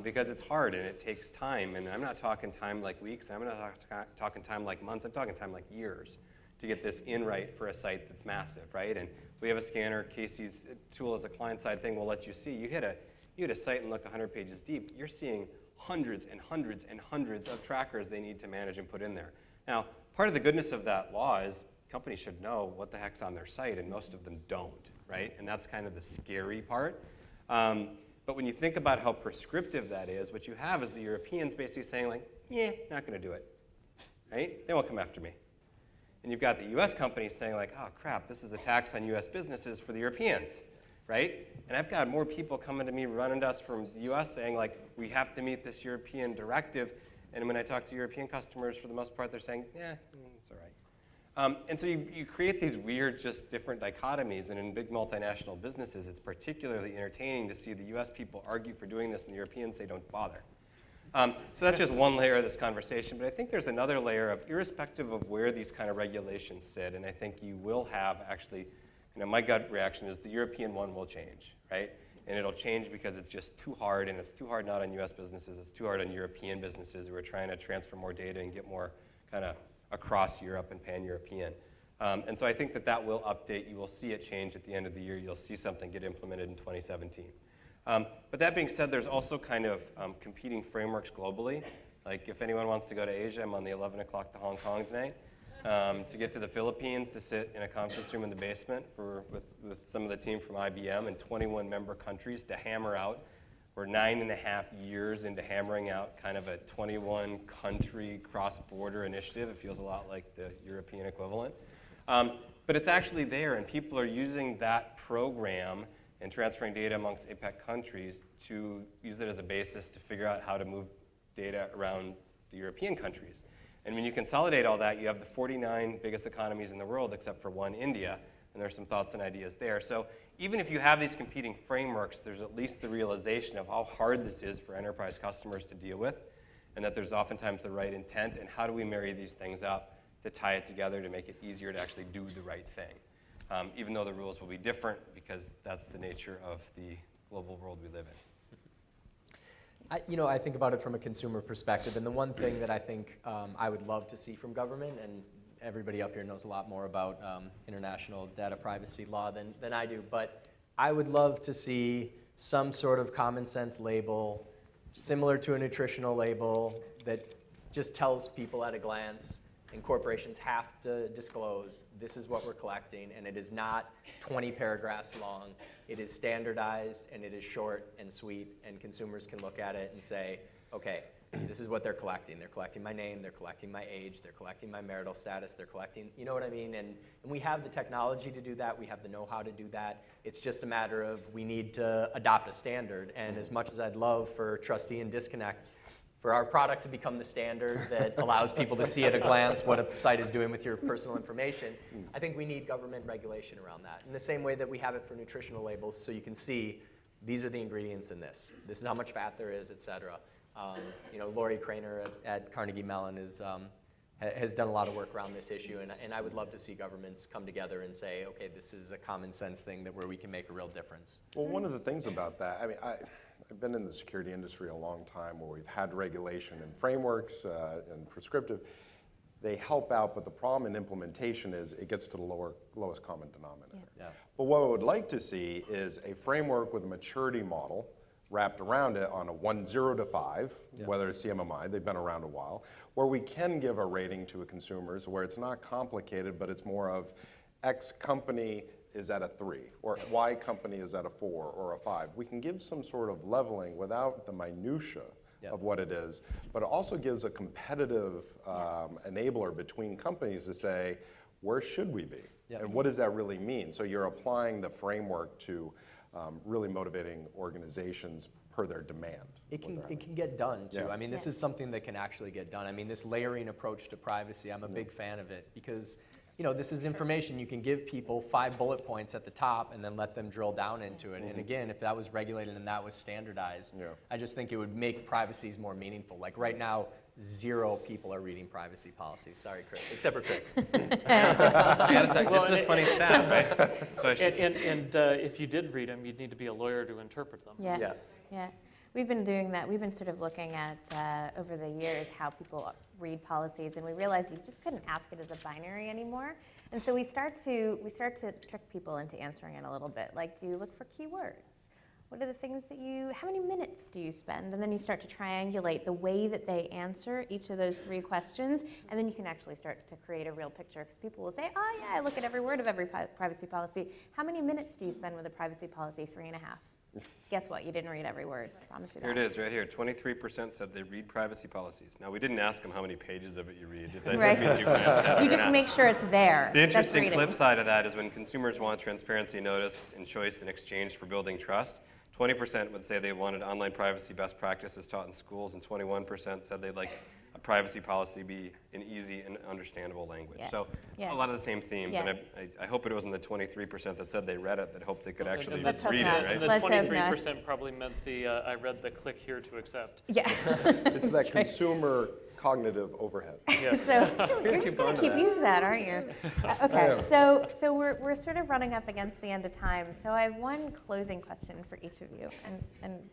C: because it's hard and it takes time. And I'm not talking time like weeks. I'm not talking time like months. I'm talking time like years to get this in right for a site that's massive, right? And we have a scanner. Casey's tool as a client-side thing will let you see. You hit a site and look 100 pages deep, you're seeing hundreds and hundreds and hundreds of trackers they need to manage and put in there. Now, part of the goodness of that law is companies should know what the heck's on their site, and most of them don't, right? And that's kind of the scary part. But when you think about how prescriptive that is, what you have is the Europeans basically saying like, yeah, not going to do it, right? They won't come after me. And you've got the US companies saying like, oh crap, this is a tax on US businesses for the Europeans, right? And I've got more people coming to me, running to us from the US saying like, we have to meet this European directive. And when I talk to European customers, for the most part, they're saying, yeah, it's all right. And so you create these weird, just different dichotomies. And in big multinational businesses, it's particularly entertaining to see the US people argue for doing this and the Europeans say don't bother. So that's just one layer of this conversation. But I think there's another layer of, irrespective of where these kind of regulations sit, and I think you will have actually, my gut reaction is the European one will change, right? And it'll change because it's just too hard, and it's too hard not on US businesses, it's too hard on European businesses who are trying to transfer more data and get more kind of across Europe and pan-European. And so I think that will update. You will see it change at the end of the year. You'll see something get implemented in 2017. But that being said, there's also kind of competing frameworks globally. Like if anyone wants to go to Asia, I'm on the 11 o'clock to Hong Kong tonight. To get to the Philippines, to sit in a conference room in the basement with some of the team from IBM and 21 member countries to hammer out. We're 9.5 years into hammering out kind of a 21 country cross-border initiative. It feels a lot like the European equivalent. But it's actually there, and people are using that program and transferring data amongst APEC countries to use it as a basis to figure out how to move data around the European countries. And when you consolidate all that, you have the 49 biggest economies in the world except for one, India, and there's some thoughts and ideas there. So even if you have these competing frameworks, there's at least the realization of how hard this is for enterprise customers to deal with, and that there's oftentimes the right intent, and how do we marry these things up to tie it together to make it easier to actually do the right thing, even though the rules will be different because that's the nature of the global world we live in.
E: I think about it from a consumer perspective, and the one thing that I think I would love to see from government, and everybody up here knows a lot more about international data privacy law than I do, but I would love to see some sort of common sense label, similar to a nutritional label, that just tells people at a glance, and corporations have to disclose, this is what we're collecting, and it is not 20 paragraphs long. It is standardized, and it is short and sweet, and consumers can look at it and say, okay, this is what they're collecting. They're collecting my name, they're collecting my age, they're collecting my marital status, they're collecting, you know what I mean? And we have the technology to do that, we have the know-how to do that. It's just a matter of we need to adopt a standard, and as much as I'd love for TRUSTe and Disconnect for our product to become the standard that allows people to see at a glance what a site is doing with your personal information, I think we need government regulation around that. In the same way that we have it for nutritional labels, so you can see these are the ingredients in this. This is how much fat there is, et cetera. Lori Craner at Carnegie Mellon has done a lot of work around this issue, and I would love to see governments come together and say, okay, this is a common sense thing where we can make a real difference.
G: Well, one of the things about that, I mean, I've been in the security industry a long time where we've had regulation and frameworks and prescriptive. They help out, but the problem in implementation is it gets to the lowest common denominator.
E: Yeah.
G: But what I would like to see is a framework with a maturity model wrapped around it on a 0 to 5, whether it's CMMI, they've been around a while, where we can give a rating to a consumers where it's not complicated, but it's more of X company is at a 3, or Y company is at a 4 or a 5. We can give some sort of leveling without the minutia of what it is, but it also gives a competitive enabler between companies to say, where should we be?
E: Yep.
G: And what does that really mean? So you're applying the framework to really motivating organizations per their demand.
E: It can get done too.
G: Yeah.
E: I mean, this is something that can actually get done. I mean, this layering approach to privacy, I'm a big fan of it because, you know, this is information you can give people 5 bullet points at the top and then let them drill down into it. And again, if that was regulated and that was standardized, I just think it would make privacies more meaningful. Like right now, 0 people are reading privacy policies. Sorry, Chris, except for Chris.
C: Yeah, this is a funny stat, right? So
D: if you did read them, you'd need to be a lawyer to interpret them.
B: Yeah. Yeah. We've been doing that. We've been sort of looking at over the years how people read policies, and we realized you just couldn't ask it as a binary anymore. And so we start to trick people into answering it a little bit. Like, do you look for keywords? What are the things that how many minutes do you spend? And then you start to triangulate the way that they answer each of those 3 questions, and then you can actually start to create a real picture, because people will say, oh yeah, I look at every word of every privacy policy. How many minutes do you spend with a privacy policy? 3.5. Guess what? You didn't read every word. I promise you that.
C: Here it is, right here. 23% said they read privacy policies. Now, we didn't ask them how many pages of it you read. If that
B: Right.
C: just means you glance at it
B: You
C: or
B: just
C: not.
B: make sure it's there.
C: The
B: That's
C: interesting
B: reading.
C: flip side of that is when consumers want transparency, notice, and choice in exchange for building trust, 20% would say they wanted online privacy best practices taught in schools, and 21% said they'd like a privacy policy be in easy and understandable language.
B: Yeah.
C: So
B: Yeah.
C: a lot of the same themes,
B: Yeah.
C: and I hope it wasn't the 23% that said they read it that hoped they could actually
D: And
B: Let's hope
C: read
B: not.
C: it, right?
D: And the
B: Let's hope not.
D: 23% probably meant the I read the click here to accept.
B: Yeah.
G: It's that consumer cognitive overhead.
D: Yeah.
B: So you're just going to keep using that, aren't you? Okay. So we're sort of running up against the end of time. So I have one closing question for each of you, and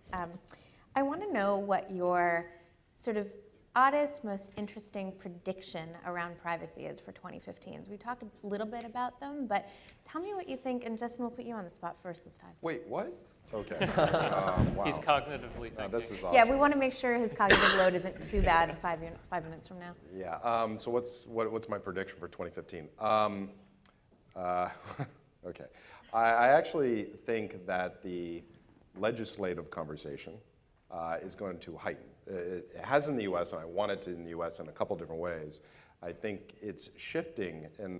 B: I want to know what your sort of oddest, most interesting prediction around privacy is for 2015. So we talked a little bit about them, but tell me what you think, and Justin, we'll put you on the spot first this time.
G: Wait, what? Okay. Wow.
D: He's cognitively thinking.
G: This is awesome.
B: Yeah, we want to make sure his cognitive load isn't too bad in 5 minutes from now.
G: Yeah. So what's my prediction for 2015? Okay. I actually think that the legislative conversation is going to heighten. It has in the U.S., and I want it to in the U.S. in a couple different ways. I think it's shifting in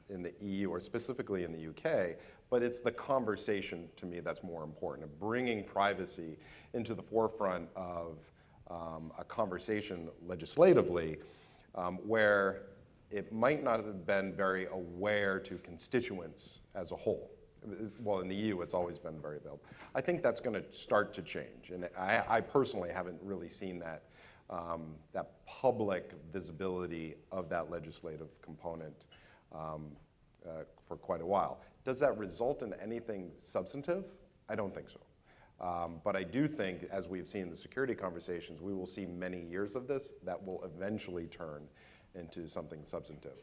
G: the EU, or specifically in the UK, but it's the conversation to me that's more important, of bringing privacy into the forefront of a conversation legislatively where it might not have been very aware to constituents as a whole. Well, in the EU, it's always been very available. I think that's going to start to change, and I personally haven't really seen that that public visibility of that legislative component for quite a while. Does that result in anything substantive? I don't think so. But I do think, as we've seen in the security conversations, we will see many years of this that will eventually turn into something substantive.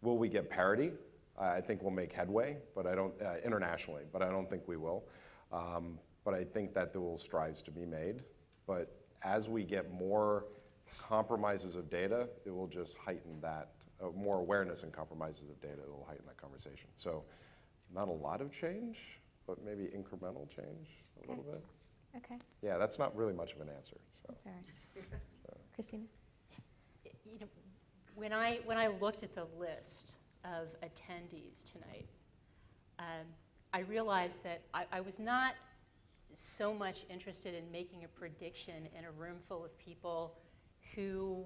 G: Will we get parity? I think we'll make headway, but I don't internationally. But I don't think we will. But I think that there will strives to be made. But as we get more compromises of data, it will just heighten that. More awareness and compromises of data, it will heighten that conversation. So, not a lot of change, but maybe incremental change a little bit.
B: Okay.
G: Yeah, that's not really much of an answer. So.
B: That's all right. Christina?
F: You know, when I looked at the list of attendees tonight, I realized that I was not so much interested in making a prediction in a room full of people who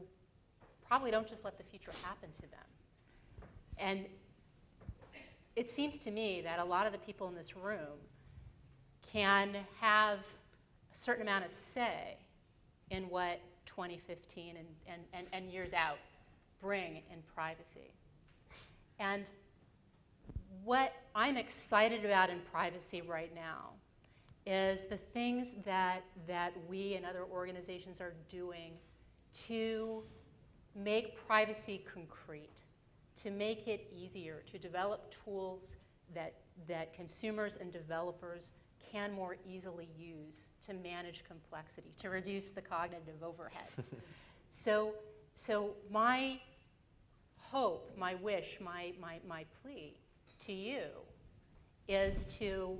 F: probably don't just let the future happen to them. And it seems to me that a lot of the people in this room can have a certain amount of say in what 2015 and years out bring in privacy. And what I'm excited about in privacy right now is the things that we and other organizations are doing to make privacy concrete, to make it easier, to develop tools that consumers and developers can more easily use to manage complexity, to reduce the cognitive overhead. So my hope, my wish, my plea to you is to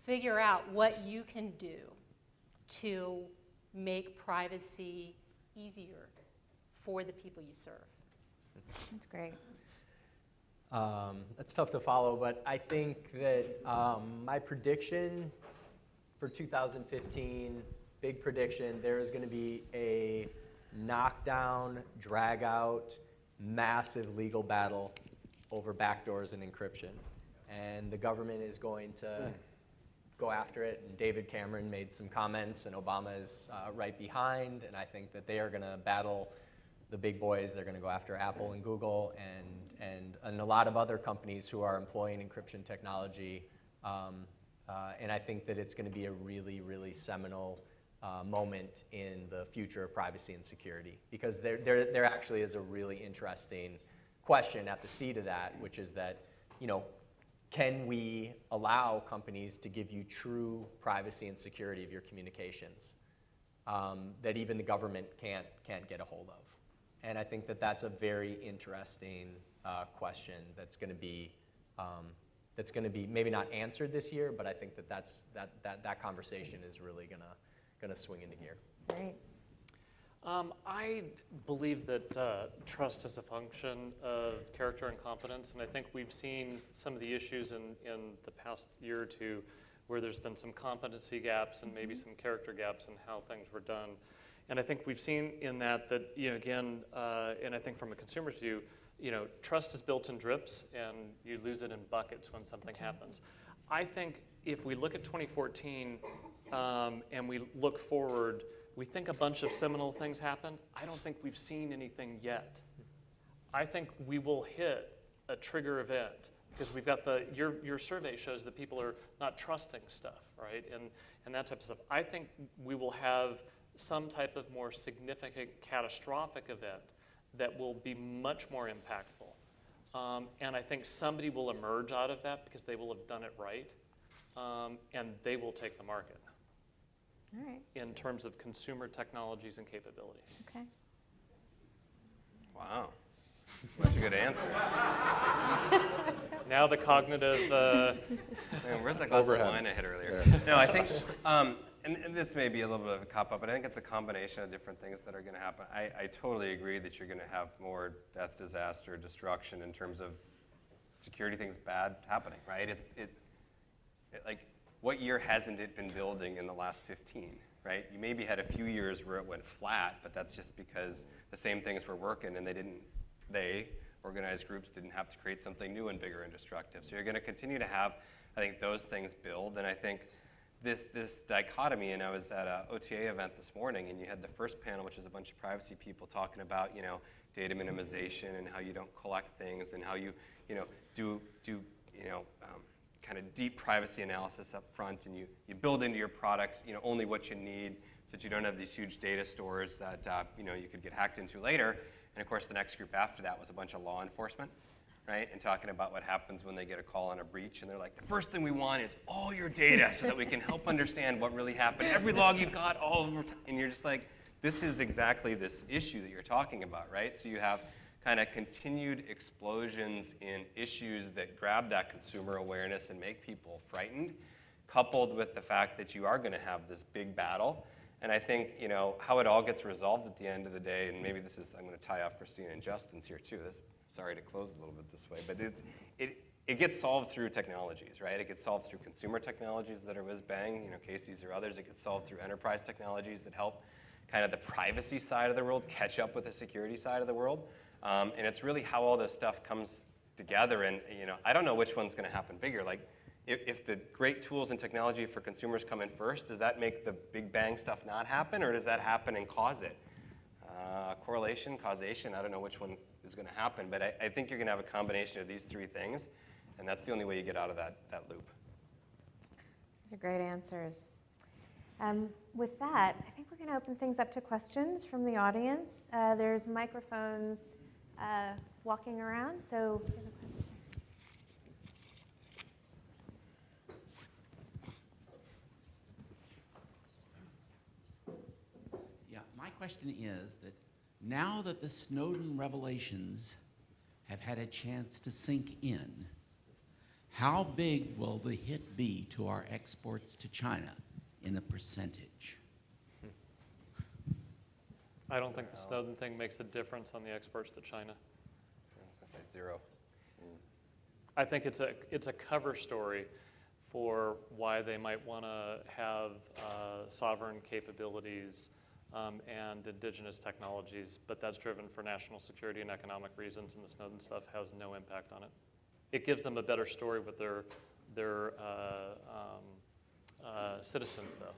F: figure out what you can do to make privacy easier for the people you serve.
B: That's great.
E: That's tough to follow, but I think that my prediction for 2015, big prediction, there is going to be a knockdown, drag out, massive legal battle over backdoors and encryption. And the government is going to go after it. And David Cameron made some comments, and Obama is right behind. And I think that they are going to battle the big boys. They're going to go after Apple and Google and a lot of other companies who are employing encryption technology. And I think that it's going to be a really, really seminal moment in the future of privacy and security, because there actually is a really interesting question at the seed of that, which is that, can we allow companies to give you true privacy and security of your communications that even the government can't get a hold of? And I think that that's a very interesting question that's going to be maybe not answered this year, but I think that conversation is really going to swing into gear.
B: Great.
D: I believe that trust is a function of character and competence, and I think we've seen some of the issues in the past year or two where there's been some competency gaps and maybe some character gaps in how things were done. And I think we've seen in that, again, and I think from a consumer's view, trust is built in drips and you lose it in buckets when something happens. I think if we look at 2014 and we look forward, we think a bunch of seminal things happened. I don't think we've seen anything yet. I think we will hit a trigger event because we've got your survey shows that people are not trusting stuff, right? And that type of stuff. I think we will have some type of more significant catastrophic event that will be much more impactful. And I think somebody will emerge out of that because they will have done it right, and they will take the market.
B: All right.
D: In terms of consumer technologies and capabilities.
B: Okay.
C: Wow. Bunch of good answers.
D: Now the cognitive.
C: Man, where's that glass of wine I hit earlier? Yeah. No, I think, and this may be a little bit of a cop-up, but I think it's a combination of different things that are going to happen. I totally agree that you're going to have more death, disaster, destruction in terms of security things bad happening, right? Like, what year hasn't it been building in the last 15, right? You maybe had a few years where it went flat, but that's just because the same things were working and organized groups didn't have to create something new and bigger and destructive. So you're going to continue to have, I think, those things build. And I think this dichotomy, and I was at an OTA event this morning, and you had the first panel, which is a bunch of privacy people talking about, data minimization and how you don't collect things and how you, do kind of deep privacy analysis up front, and you build into your products, only what you need, so that you don't have these huge data stores that you could get hacked into later. And of course, the next group after that was a bunch of law enforcement, right? And talking about what happens when they get a call on a breach, and they're like, the first thing we want is all your data, so that we can help understand what really happened. Every log you've got, all over, and you're just like, this is exactly this issue that you're talking about, right? So you have kind of continued explosions in issues that grab that consumer awareness and make people frightened, coupled with the fact that you are going to have this big battle. And I think, how it all gets resolved at the end of the day, and maybe this is, I'm going to tie off Christina and Justin's here too. Sorry to close a little bit this way, but it gets solved through technologies, right? It gets solved through consumer technologies that are whiz-bang, Casey's or others. It gets solved through enterprise technologies that help kind of the privacy side of the world catch up with the security side of the world. And it's really how all this stuff comes together. And I don't know which one's going to happen bigger. Like, if the great tools and technology for consumers come in first, does that make the big bang stuff not happen, or does that happen and cause it? Correlation, causation, I don't know which one is going to happen, but I think you're going to have a combination of these three things, and that's the only way you get out of that loop.
B: Those are great answers. With that, I think we're going to open things up to questions from the audience. There's microphones walking around, so if you have a question.
H: Yeah, my question is that now that the Snowden revelations have had a chance to sink in, how big will the hit be to our exports to China in a percentage?
D: I don't think the Snowden thing makes a difference on the exports to China.
C: I was going to say 0.
D: I think it's a cover story for why they might want to have sovereign capabilities and indigenous technologies, but that's driven for national security and economic reasons, and the Snowden stuff has no impact on it. It gives them a better story with their citizens, though.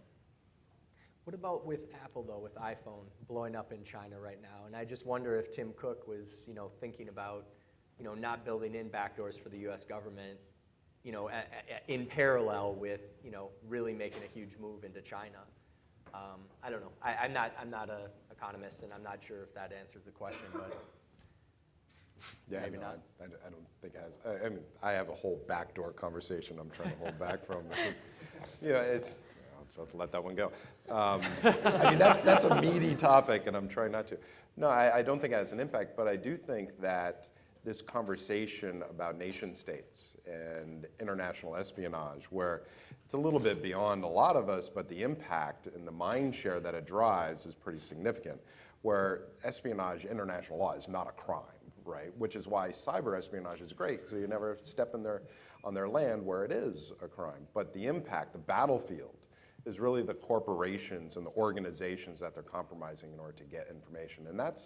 E: What about with Apple, though, with iPhone blowing up in China right now? And I just wonder if Tim Cook was, thinking about, not building in backdoors for the U.S. government, in parallel with, really making a huge move into China. I don't know. I'm not an economist, and I'm not sure if that answers the question, but
G: yeah,
E: maybe
G: no,
E: not.
G: I don't think it has. I mean, I have a whole backdoor conversation I'm trying to hold back from because, it's. I'll just let that one go. I mean, that's a meaty topic, and I'm trying not to. No, I don't think it has an impact, but I do think that this conversation about nation states and international espionage, where it's a little bit beyond a lot of us, but the impact and the mind share that it drives is pretty significant, where espionage, international law, is not a crime, right? Which is why cyber espionage is great, because you never step in on their land where it is a crime. But the impact, the battlefield, is really the corporations and the organizations that they're compromising in order to get information. And that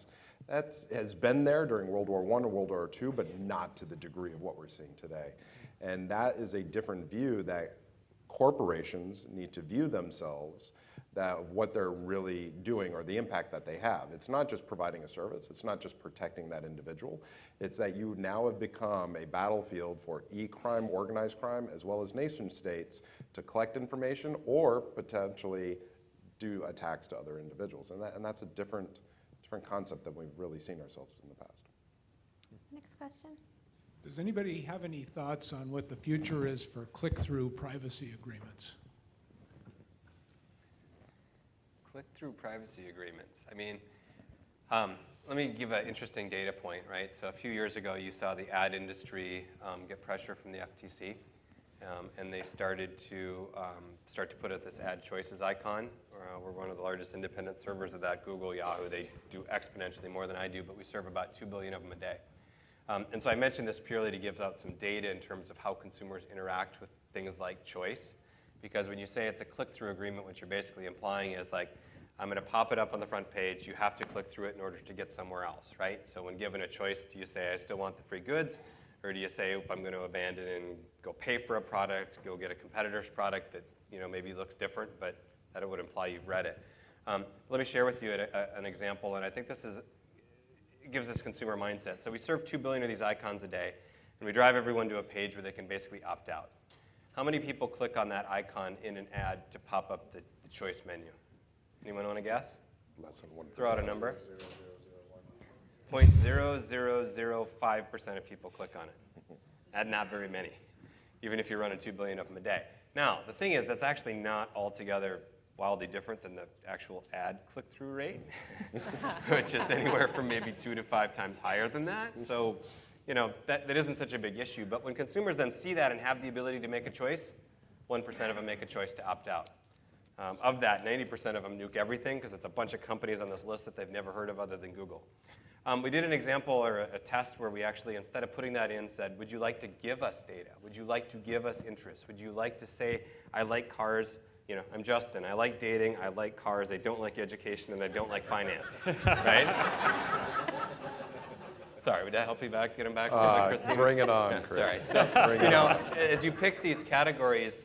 G: has been there during World War I and World War II, but not to the degree of what we're seeing today. And that is a different view that corporations need to view themselves, that what they're really doing or the impact that they have. It's not just providing a service, it's not just protecting that individual, it's that you now have become a battlefield for e-crime, organized crime, as well as nation states to collect information or potentially do attacks to other individuals. And that's a different concept than we've really seen ourselves in the past.
B: Next question.
I: Does anybody have any thoughts on what the future is for click-through privacy agreements?
C: Click-through privacy agreements. I mean, let me give an interesting data point, right? So a few years ago, you saw the ad industry get pressure from the FTC, and they started to put out this ad choices icon. We're one of the largest independent servers of that. Google, Yahoo, they do exponentially more than I do, but we serve about 2 billion of them a day. And so I mentioned this purely to give out some data in terms of how consumers interact with things like choice. Because when you say it's a click-through agreement, what you're basically implying is like, I'm going to pop it up on the front page. You have to click through it in order to get somewhere else, right? So when given a choice, do you say, I still want the free goods? Or do you say, oop, I'm going to abandon and go pay for a product, go get a competitor's product that maybe looks different, but that it would imply you've read it. Let me share with you an example, and I think it gives this consumer mindset. So we serve 2 billion of these icons a day, and we drive everyone to a page where they can basically opt out. How many people click on that icon in an ad to pop up the choice menu? Anyone want to guess?
G: Less than 1%.
C: Throw out a number. 0.0005% of people click on it. That's not very many, even if you're running 2 billion of them a day. Now, the thing is, that's actually not altogether wildly different than the actual ad click-through rate, which is anywhere from maybe 2 to 5 times higher than that. So, that isn't such a big issue. But when consumers then see that and have the ability to make a choice, 1% of them make a choice to opt out. Of that, 90% of them nuke everything because it's a bunch of companies on this list that they've never heard of other than Google. We did an example or a test where we actually, instead of putting that in, said, would you like to give us data? Would you like to give us interest? Would you like to say, I like cars, I'm Justin, I like dating, I like cars, I don't like education, and I don't like finance, right? Sorry, would that help you back, get him back? Christina?
G: Bring it on, Chris.
C: Sorry. So, as you pick these categories,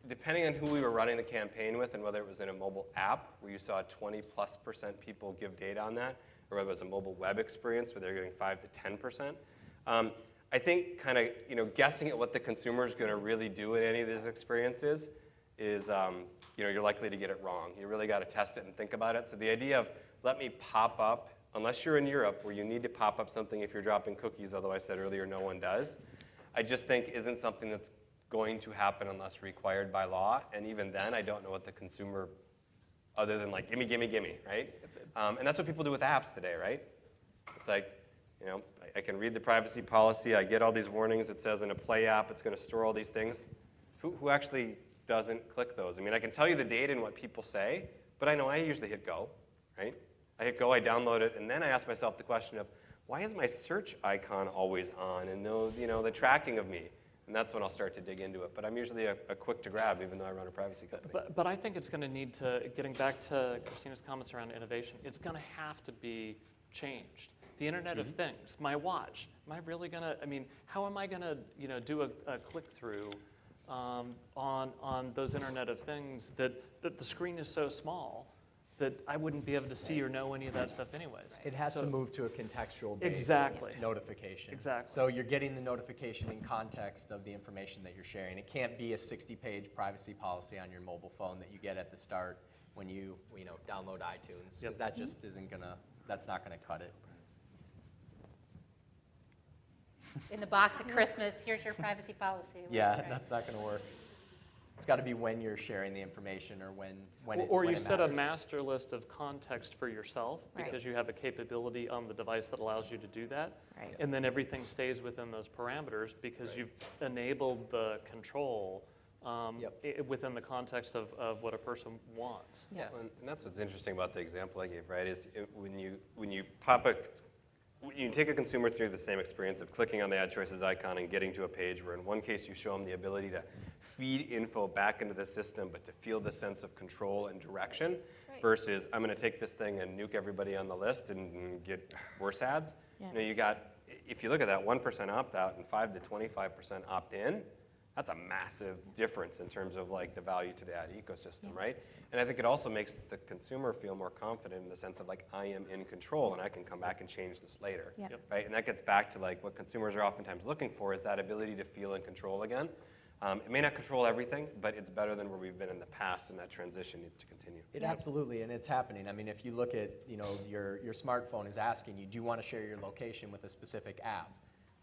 C: depending on who we were running the campaign with and whether it was in a mobile app where you saw 20+% people give data on that, or whether it was a mobile web experience where they're giving 5 to 10%, I think kind of guessing at what the consumer is going to really do in any of these experiences is you're likely to get it wrong. You really got to test it and think about it. So the idea of let me pop up, unless you're in Europe where you need to pop up something if you're dropping cookies, although I said earlier no one does, I just think isn't something that's going to happen unless required by law. And even then, I don't know what the consumer, other than like, gimme, gimme, gimme, right? And that's what people do with apps today, right? It's like, I can read the privacy policy. I get all these warnings. It says in a Play app, it's going to store all these things. Who actually doesn't click those? I mean, I can tell you the data and what people say, but I know I usually hit go, right? I hit go, I download it, and then I ask myself the question of, why is my search icon always on and no, the tracking of me? And that's when I'll start to dig into it. But I'm usually a quick to grab, even though I run a privacy company.
D: But I think it's going to need to, getting back to Christina's comments around innovation, it's going to have to be changed. The Internet of Things, my watch, am I really going to, how am I going to, do a click-through on those Internet of Things that the screen is so small that I wouldn't be able to see or know any of that stuff anyways.
E: It has to move to a contextual-based notification.
D: Exactly.
E: So you're getting the notification in context of the information that you're sharing. It can't be a 60-page privacy policy on your mobile phone that you get at the start when you download iTunes, because that just isn't gonna, that's not gonna cut it.
F: In the box at Christmas, here's your privacy policy.
E: Yeah,
F: Right.
E: that's not gonna work. It's got to be when you're sharing the information or when
D: Or
E: when
D: you
E: it
D: set a
E: matters.
D: master list of context for yourself because you have a capability on the device that allows you to do that.
B: Right.
D: And then everything stays within those parameters because you've enabled the control within the context of what a person wants.
B: Yeah.
C: And that's what's interesting about the example I gave, right? Is when you take a consumer through the same experience of clicking on the Add Choices icon and getting to a page where in one case you show them the ability to feed info back into the system, but to feel the sense of control and direction, versus I'm going to take this thing and nuke everybody on the list and get worse ads.
B: Yeah.
C: You got, if you look at that 1% opt-out and 5 to 25% opt-in, that's a massive difference in terms of like the value to the ad ecosystem, right? And I think it also makes the consumer feel more confident in the sense of like, I am in control and I can come back and change this later, right? And that gets back to like what consumers are oftentimes looking for is that ability to feel in control again. It may not control everything, but it's better than where we've been in the past, and that transition needs to continue.
E: It absolutely, and it's happening. I mean, if you look at, your smartphone is asking you, do you want to share your location with a specific app?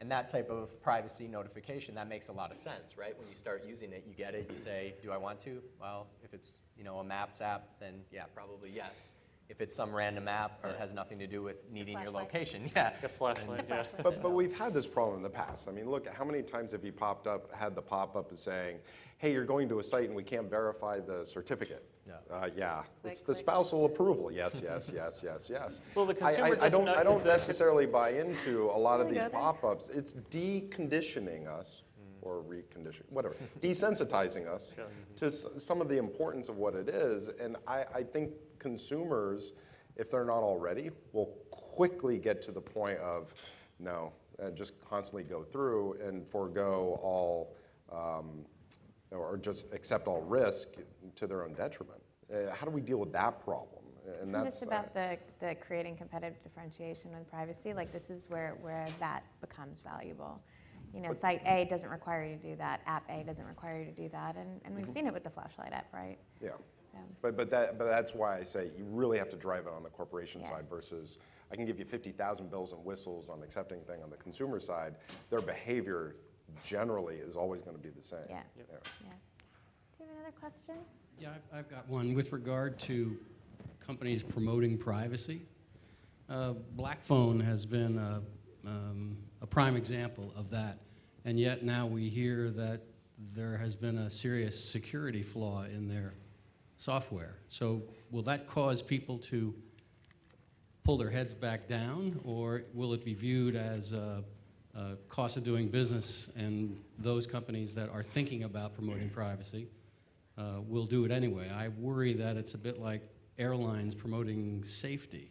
E: And that type of privacy notification, that makes a lot of sense, right? When you start using it, you get it, you say, do I want to? Well, if it's, a Maps app, then yeah, probably yes. If it's some random app that has nothing to do with needing your location,
D: The flashlight, yeah.
G: But we've had this problem in the past. I mean, look, how many times have you had the pop-up saying, hey, you're going to a site and we can't verify the certificate? It's the spousal approval. Yes.
D: Well, the consumer
G: I don't necessarily buy into a lot of these pop-ups. It's deconditioning us, or reconditioning, whatever, desensitizing us to some of the importance of what it is. And I think consumers, if they're not already, will quickly get to the point of, no, and just constantly go through and forego all, or just accept all risk to their own detriment. How do we deal with that problem? And
B: Isn't this about the creating competitive differentiation and privacy? Like this is where that becomes valuable. Site A doesn't require you to do that. App A doesn't require you to do that. And we've seen it with the flashlight app, right?
G: Yeah.
B: So.
G: But that's why I say you really have to drive it on the corporation side versus I can give you 50,000 bells and whistles on accepting thing on the consumer side. Their behavior generally is always going to be the same.
B: Yeah. Do you have another question?
J: Yeah, I've got one with regard to companies promoting privacy. BlackPhone has been a prime example of that, and yet now we hear that there has been a serious security flaw in their software. So will that cause people to pull their heads back down, or will it be viewed as a cost of doing business, and those companies that are thinking about promoting privacy will do it anyway? I worry that it's a bit like airlines promoting safety.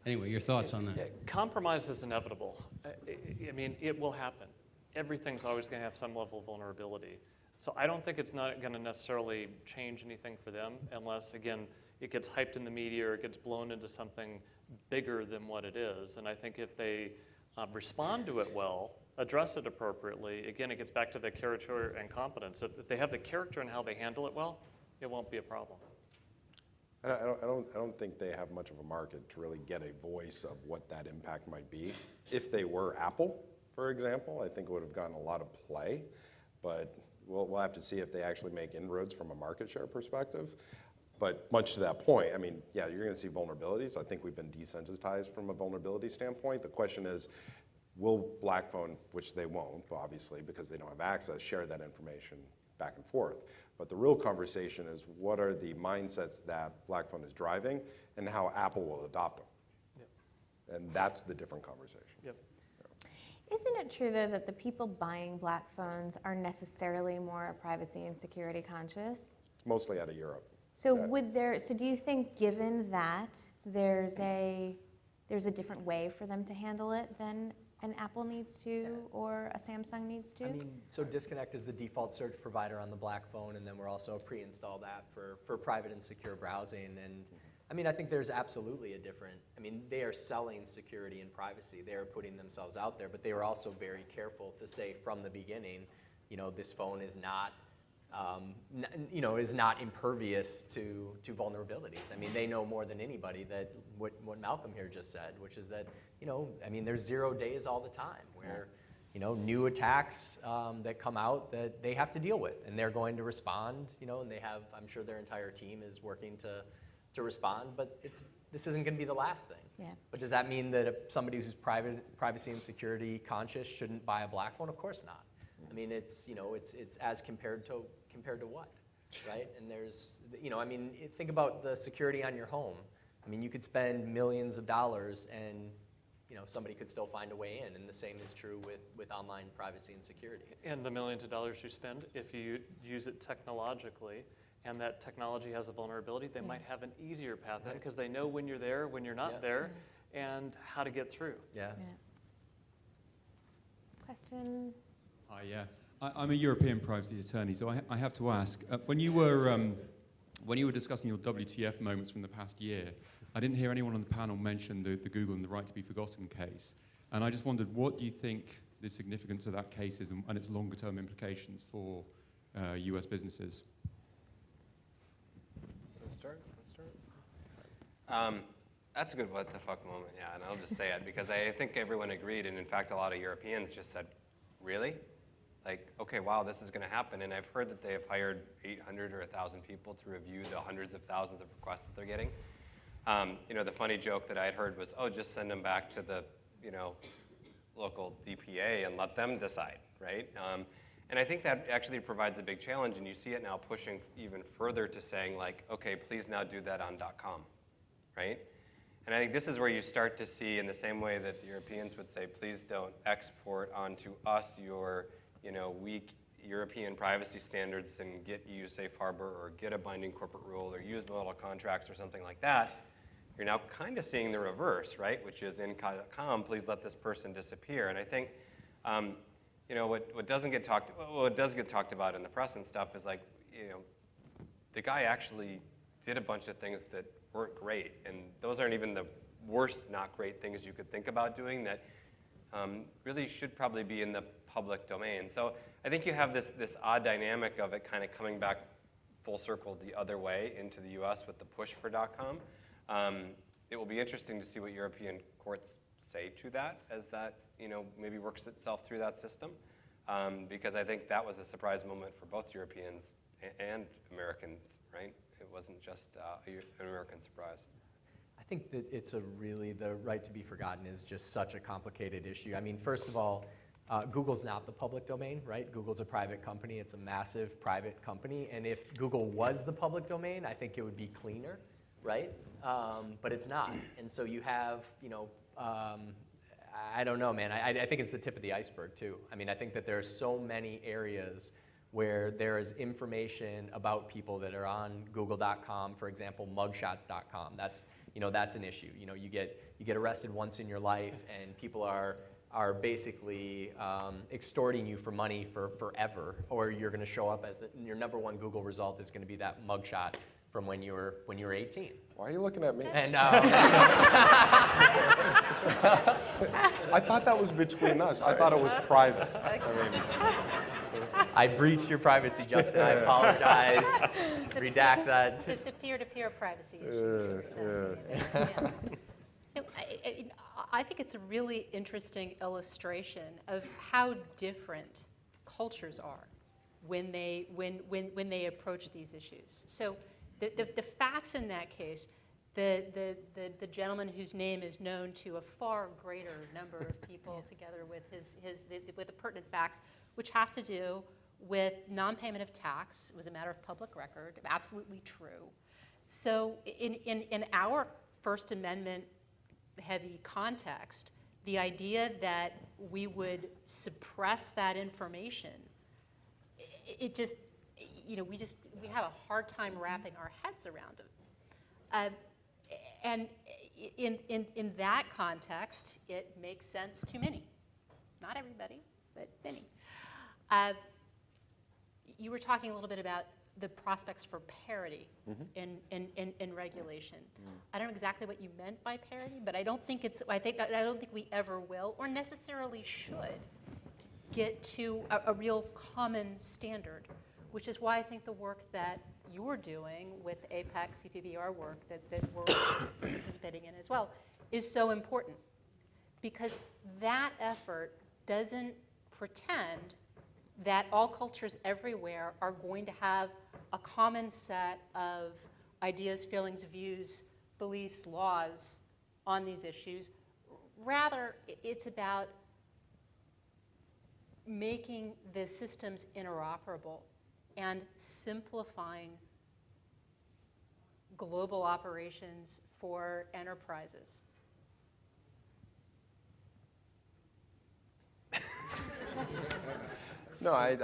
J: Anyway, your thoughts on that?
D: Compromise is inevitable. I mean, it will happen. Everything's always going to have some level of vulnerability. So I don't think it's not going to necessarily change anything for them unless, again, it gets hyped in the media or it gets blown into something bigger than what it is. And I think if they respond to it well, address it appropriately, again, it gets back to the character and competence. If they have the character and how they handle it well, it won't be a problem.
G: I don't think they have much of a market to really get a voice of what that impact might be. If they were Apple, for example, I think it would have gotten a lot of play, but we'll have to see if they actually make inroads from a market share perspective. But much to that point, I mean, yeah, you're going to see vulnerabilities. I think we've been desensitized from a vulnerability standpoint. The question is, will BlackPhone, which they won't, obviously, because they don't have access, share that information back and forth? But the real conversation is what are the mindsets that BlackPhone is driving and how Apple will adopt them. And that's the different conversation.
D: Yep.
B: Isn't it true, though, that the people buying black phones are necessarily more privacy and security conscious?
G: Mostly out of Europe.
B: So so do you think, given that, there's a different way for them to handle it than an Apple needs to or a Samsung needs to?
E: I mean, so Disconnect is the default search provider on the black phone, and then we're also a pre-installed app for private and secure browsing. And I mean, I think there's absolutely a different, I mean, they are selling security and privacy. They are putting themselves out there, but they were also very careful to say from the beginning, you know, this phone is not, you know, is not impervious to vulnerabilities. I mean, they know more than anybody that what Malcolm here just said, which is that, you know, I mean, there's 0 days all the time where, you know, new attacks that come out that they have to deal with, and they're going to respond, you know, and they have, I'm sure their entire team is working to respond, but this isn't going to be the last thing.
B: Yeah.
E: But does that mean that if somebody who's privacy and security conscious shouldn't buy a black phone? Of course not. I mean, it's, you know, it's as compared to what, right? And there's, you know, I mean, think about the security on your home. I mean, you could spend millions of dollars and, you know, somebody could still find a way in, and the same is true with online privacy and security.
D: And the millions of dollars you spend, if you use it technologically, and that technology has a vulnerability, they might have an easier path in because they know when you're there, when you're not there, and how to get through.
E: Yeah.
B: Question?
K: Hi, yeah. I'm a European privacy attorney, so I have to ask, when you were discussing your WTF moments from the past year, I didn't hear anyone on the panel mention the Google and the right to be forgotten case. And I just wondered, what do you think the significance of that case is and its longer term implications for US businesses?
C: That's a good what the fuck moment, yeah, and I'll just say it because I think everyone agreed, and in fact a lot of Europeans just said, really? Like, okay, wow, this is gonna happen, and I've heard that they have hired 800 or 1,000 people to review the hundreds of thousands of requests that they're getting. You know, the funny joke that I had heard was, oh, just send them back to the, you know, local DPA and let them decide, right? And I think that actually provides a big challenge, and you see it now pushing even further to saying like, okay, please now do that on .com, right? And I think this is where you start to see, in the same way that the Europeans would say, please don't export onto us your, you know, weak European privacy standards and get EU safe harbor or get a binding corporate rule or use model contracts or something like that. You're now kind of seeing the reverse, right? Which is in .com, please let this person disappear. And I think, you know, what does get talked about in the press and stuff is like, you know, the guy actually did a bunch of things that weren't great, and those aren't even the worst not great things you could think about doing that really should probably be in the public domain. So I think you have this odd dynamic of it kind of coming back full circle the other way into the US with the push for .com. It will be interesting to see what European courts say to that as that, you know, maybe works itself through that system, because I think that was a surprise moment for both Europeans and Americans, right? It wasn't just an American surprise.
E: I think that it's the right to be forgotten is just such a complicated issue. I mean, first of all, Google's not the public domain, right? Google's a private company. It's a massive private company. And if Google was the public domain, I think it would be cleaner, right? But it's not. And so you have, you know, I don't know, man. I think it's the tip of the iceberg, too. I mean, I think that there are so many areas where there is information about people that are on Google.com, for example, mugshots.com. That's, you know, that's an issue. You know, you get arrested once in your life, and people are basically extorting you for money for forever, or you're going to show up as your #1 Google result is going to be that mugshot from when you were 18.
G: Why are you looking at me?
E: And
G: I thought that was between us. I thought it was private. I mean,
E: I breached your privacy, Justin. I apologize. Redact that.
F: The peer-to-peer privacy issue. Yeah. So I think it's a really interesting illustration of how different cultures are when they approach these issues. So the facts in that case, the gentleman whose name is known to a far greater number of people, together with with the pertinent facts, which have to do with non-payment of tax. It was a matter of public record, absolutely true. So in our First Amendment heavy context, the idea that we would suppress that information, it just, we have a hard time wrapping our heads around it. And in that context, it makes sense to many. Not everybody, but many. You were talking a little bit about the prospects for parity in regulation. I don't know exactly what you meant by parity, but I don't think we ever will or necessarily should get to a real common standard, which is why I think the work that you're doing with APEC, CPBR work that we're participating in as well, is so important. Because that effort doesn't pretend that all cultures everywhere are going to have a common set of ideas, feelings, views, beliefs, laws on these issues. Rather, it's about making the systems interoperable and simplifying global operations for enterprises.
G: No, I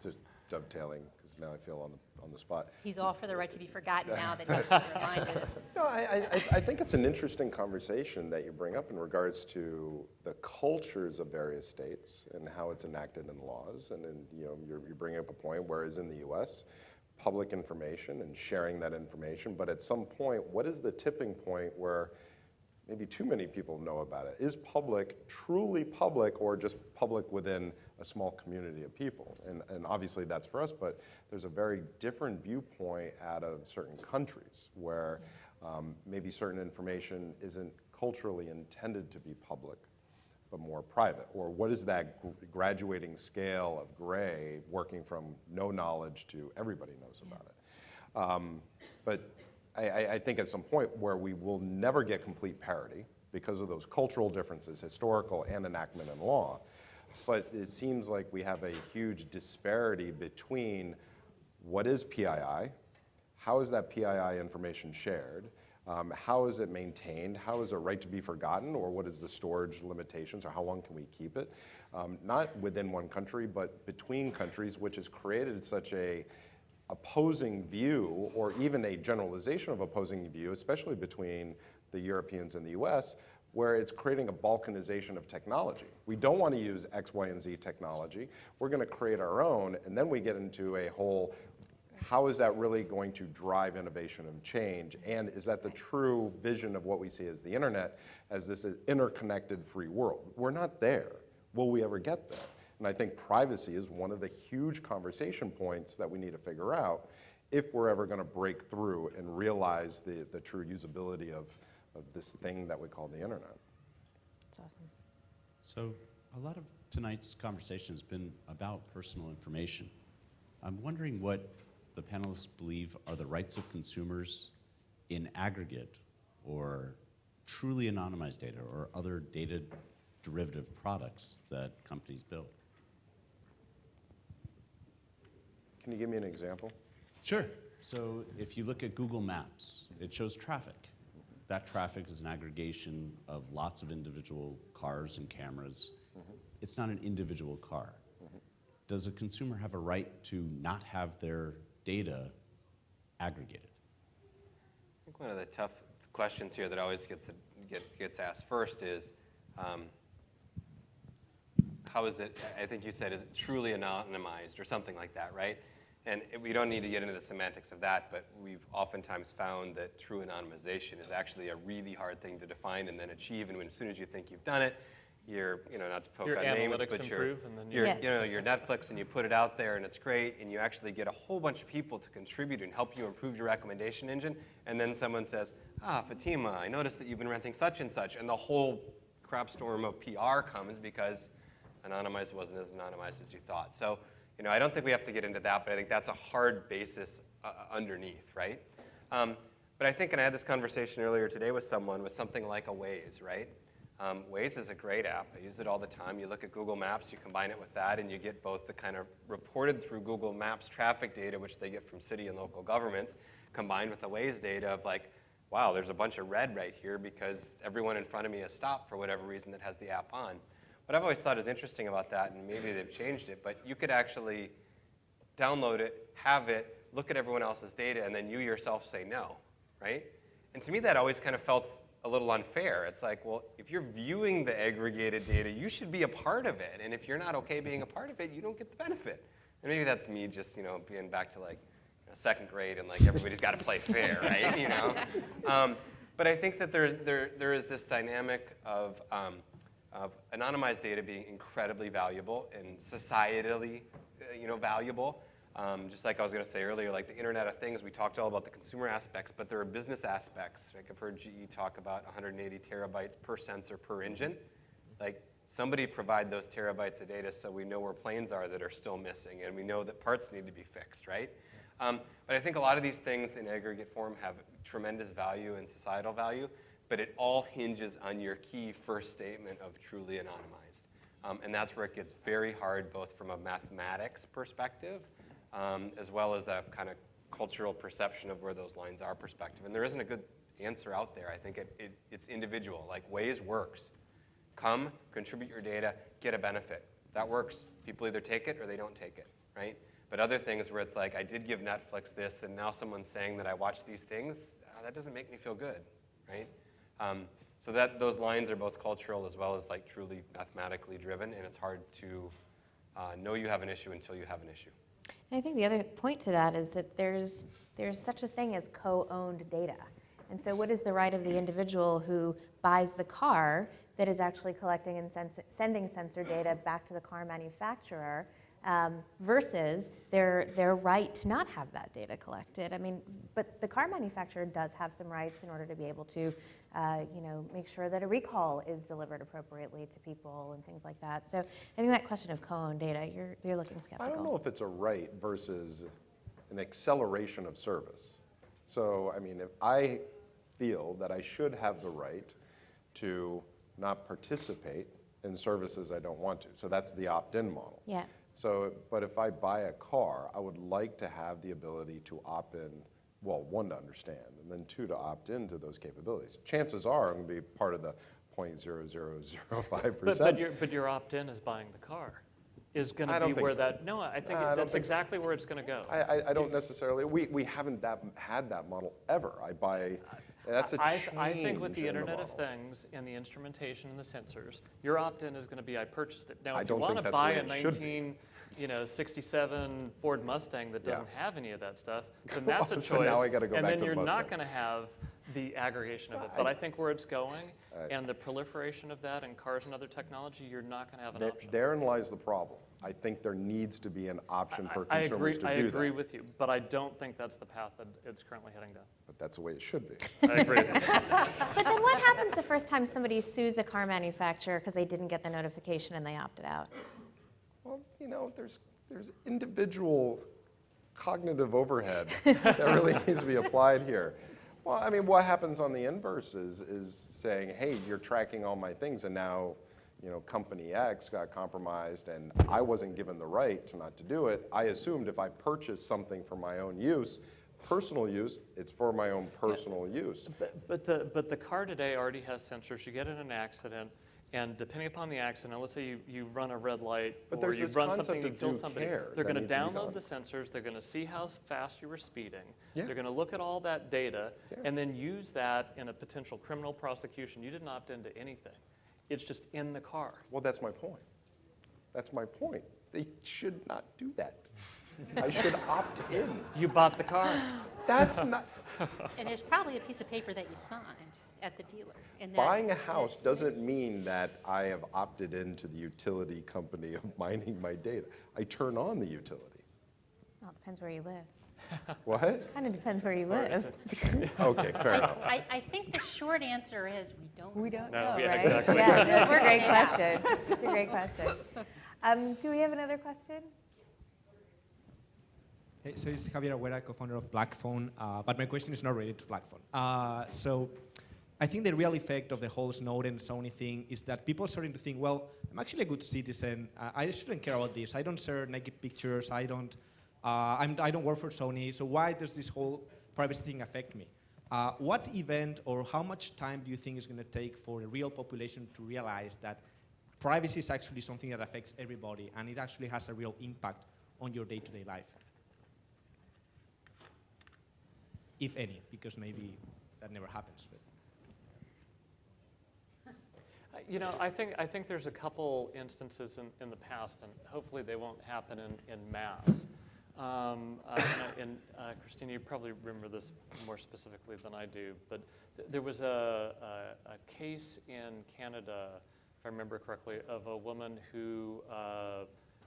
G: just dovetailing, because now I feel on the spot.
F: He's all for the right to be forgotten now that he's been reminded.
G: No, I think it's an interesting conversation that you bring up in regards to the cultures of various states and how it's enacted in laws. And then, you're bringing up a point, whereas in the U.S., public information and sharing that information, but at some point, what is the tipping point where maybe too many people know about it? Is public truly public, or just public within a small community of people? And obviously that's for us, but there's a very different viewpoint out of certain countries where maybe certain information isn't culturally intended to be public, but more private. Or what is that graduating scale of gray, working from no knowledge to everybody knows about it? But I think at some point where we will never get complete parity because of those cultural differences, historical and enactment in law. But it seems like we have a huge disparity between what is PII, how is that PII information shared, how is it maintained, how is it right to be forgotten, or what is the storage limitations, or how long can we keep it? Not within one country, but between countries, which has created such a opposing view, or even a generalization of opposing view, especially between the Europeans and the US, where it's creating a balkanization of technology. We don't want to use X, Y, and Z technology. We're going to create our own, and then we get into a whole, how is that really going to drive innovation and change? And is that the true vision of what we see as the internet, as this interconnected free world? We're not there. Will we ever get there? And I think privacy is one of the huge conversation points that we need to figure out if we're ever going to break through and realize the true usability of this thing that we call the internet.
B: That's awesome.
L: So a lot of tonight's conversation has been about personal information. I'm wondering what the panelists believe are the rights of consumers in aggregate or truly anonymized data or other data derivative products that companies build.
G: Can you give me an example?
L: Sure. So if you look at Google Maps, it shows traffic. That traffic is an aggregation of lots of individual cars and cameras. It's not an individual car. Does a consumer have a right to not have their data aggregated?
C: I think one of the tough questions here that always gets asked first is, how is it, I think you said, is it truly anonymized or something like that, right? And we don't need to get into the semantics of that, but we've oftentimes found that true anonymization is actually a really hard thing to define and then achieve. And as soon as you think you've done it, you're, not to poke out names, but you're Netflix, and you put it out there and it's great, and you actually get a whole bunch of people to contribute and help you improve your recommendation engine. And then someone says, Fatemeh, I noticed that you've been renting such and such, and the whole crap storm of PR comes because anonymized wasn't as anonymized as you thought. So, I don't think we have to get into that, but I think that's a hard basis underneath, right? But I think, and I had this conversation earlier today with someone, with something like a Waze, right? Waze is a great app. I use it all the time. You look at Google Maps, you combine it with that, and you get both the kind of reported through Google Maps traffic data, which they get from city and local governments, combined with the Waze data of like wow, there's a bunch of red right here because everyone in front of me has stopped for whatever reason that has the app on. What I've always thought is interesting about that, and maybe they've changed it, but you could actually download it, have it, look at everyone else's data, and then you yourself say no, right? And to me, that always kind of felt a little unfair. It's like, well, if you're viewing the aggregated data, you should be a part of it. And if you're not okay being a part of it, you don't get the benefit. And maybe that's me just, being back to like second grade and like everybody's got to play fair, right? But I think that there is this dynamic of anonymized data being incredibly valuable and societally, valuable. Just like I was going to say earlier, like the Internet of Things, we talked all about the consumer aspects, but there are business aspects. Like I've heard GE talk about 180 terabytes per sensor per engine. Like somebody provide those terabytes of data so we know where planes are that are still missing, and we know that parts need to be fixed, right? But I think a lot of these things in aggregate form have tremendous value and societal value, but it all hinges on your key first statement of truly anonymized. And that's where it gets very hard, both from a mathematics perspective, as well as a kind of cultural perception of where those lines are perspective. And there isn't a good answer out there. I think it's individual. Like Waze works. Come, contribute your data, get a benefit. That works. People either take it or they don't take it, right? But other things where it's like, I did give Netflix this, and now someone's saying that I watched these things, that doesn't make me feel good, right? So those lines are both cultural as well as like truly mathematically driven, and it's hard to know you have an issue until you have an issue.
B: And I think the other point to that is that there's such a thing as co-owned data. And so what is the right of the individual who buys the car that is actually collecting and sending sensor data back to the car manufacturer versus their right to not have that data collected? I mean, but the car manufacturer does have some rights in order to be able to, make sure that a recall is delivered appropriately to people and things like that. So I think that question of co-owned data, you're looking skeptical.
G: I don't know if it's a right versus an acceleration of service. So, I mean, if I feel that I should have the right to not participate in services I don't want to. So that's the opt-in model.
B: Yeah.
G: So, but if I buy a car, I would like to have the ability to opt in, well, one, to understand, and then two, to opt into those capabilities. Chances are I'm going to be part of the 0.0005%.
D: But your opt-in is buying the car. Is going to be where so. That, no, I think that's exactly where it's going to go.
G: I don't necessarily, we haven't had that model ever. That's a change.
D: I think with the Internet of Things and the instrumentation and the sensors, your opt-in is going to be, I purchased it. Now, if you want to buy a 1967 Ford Mustang that doesn't have any of that stuff, then that's a choice.
G: So now I got to go
D: and
G: back
D: then
G: to
D: you're
G: the
D: not going to have the aggregation of it. But I think where it's going and the proliferation of that in cars and other technology, you're not going to have an option.
G: Therein lies the problem. I think there needs to be an option for consumers to do that.
D: I agree with you, but I don't think that's the path that it's currently heading down.
G: But that's the way it should be.
D: I agree with you.
B: But then what happens the first time somebody sues a car manufacturer because they didn't get the notification and they opted out?
G: Well, there's individual cognitive overhead that really needs to be applied here. Well, I mean, what happens on the inverse is saying, hey, you're tracking all my things, and now company X got compromised, and I wasn't given the right to do it. I assumed if I purchased something for my own use, personal use, it's for my own personal use.
D: But the car today already has sensors. You get in an accident, and depending upon the accident, let's say you run a red light, or you run something, you kill somebody. They're going to download the sensors. They're going to see how fast you were speeding. Yeah. They're going to look at all that data, and then use that in a potential criminal prosecution. You didn't opt into anything. It's just in the car.
G: Well, that's my point. That's my point. They should not do that. I should opt in.
D: You bought the car.
G: That's not.
F: And there's probably a piece of paper that you signed at the dealer. And
G: buying a house doesn't mean that I have opted into the utility company of mining my data. I turn on the utility.
B: Well, it depends where you live.
G: What?
B: Kind of depends where you live.
G: Okay, fair enough.
F: I think the short answer is we don't know,
D: yeah,
B: right?
D: exactly.
B: Yeah, it's a great question. It's a great question. Do we have another question?
M: Hey, so it's Javier Agüera, co-founder of Blackphone, but my question is not related to Blackphone. So I think the real effect of the whole Snowden Sony thing is that people are starting to think, well, I'm actually a good citizen. I shouldn't care about this. I don't share naked pictures. I don't work for Sony. So why does this whole privacy thing affect me? What event or how much time do you think is going to take for the real population to realize that privacy is actually something that affects everybody and it actually has a real impact on your day-to-day life? If any, because maybe that never happens. But.
D: You know, I think there's a couple instances in the past, and hopefully they won't happen in mass. Christina, you probably remember this more specifically than I do, but there was a case in Canada, if I remember correctly, of a woman who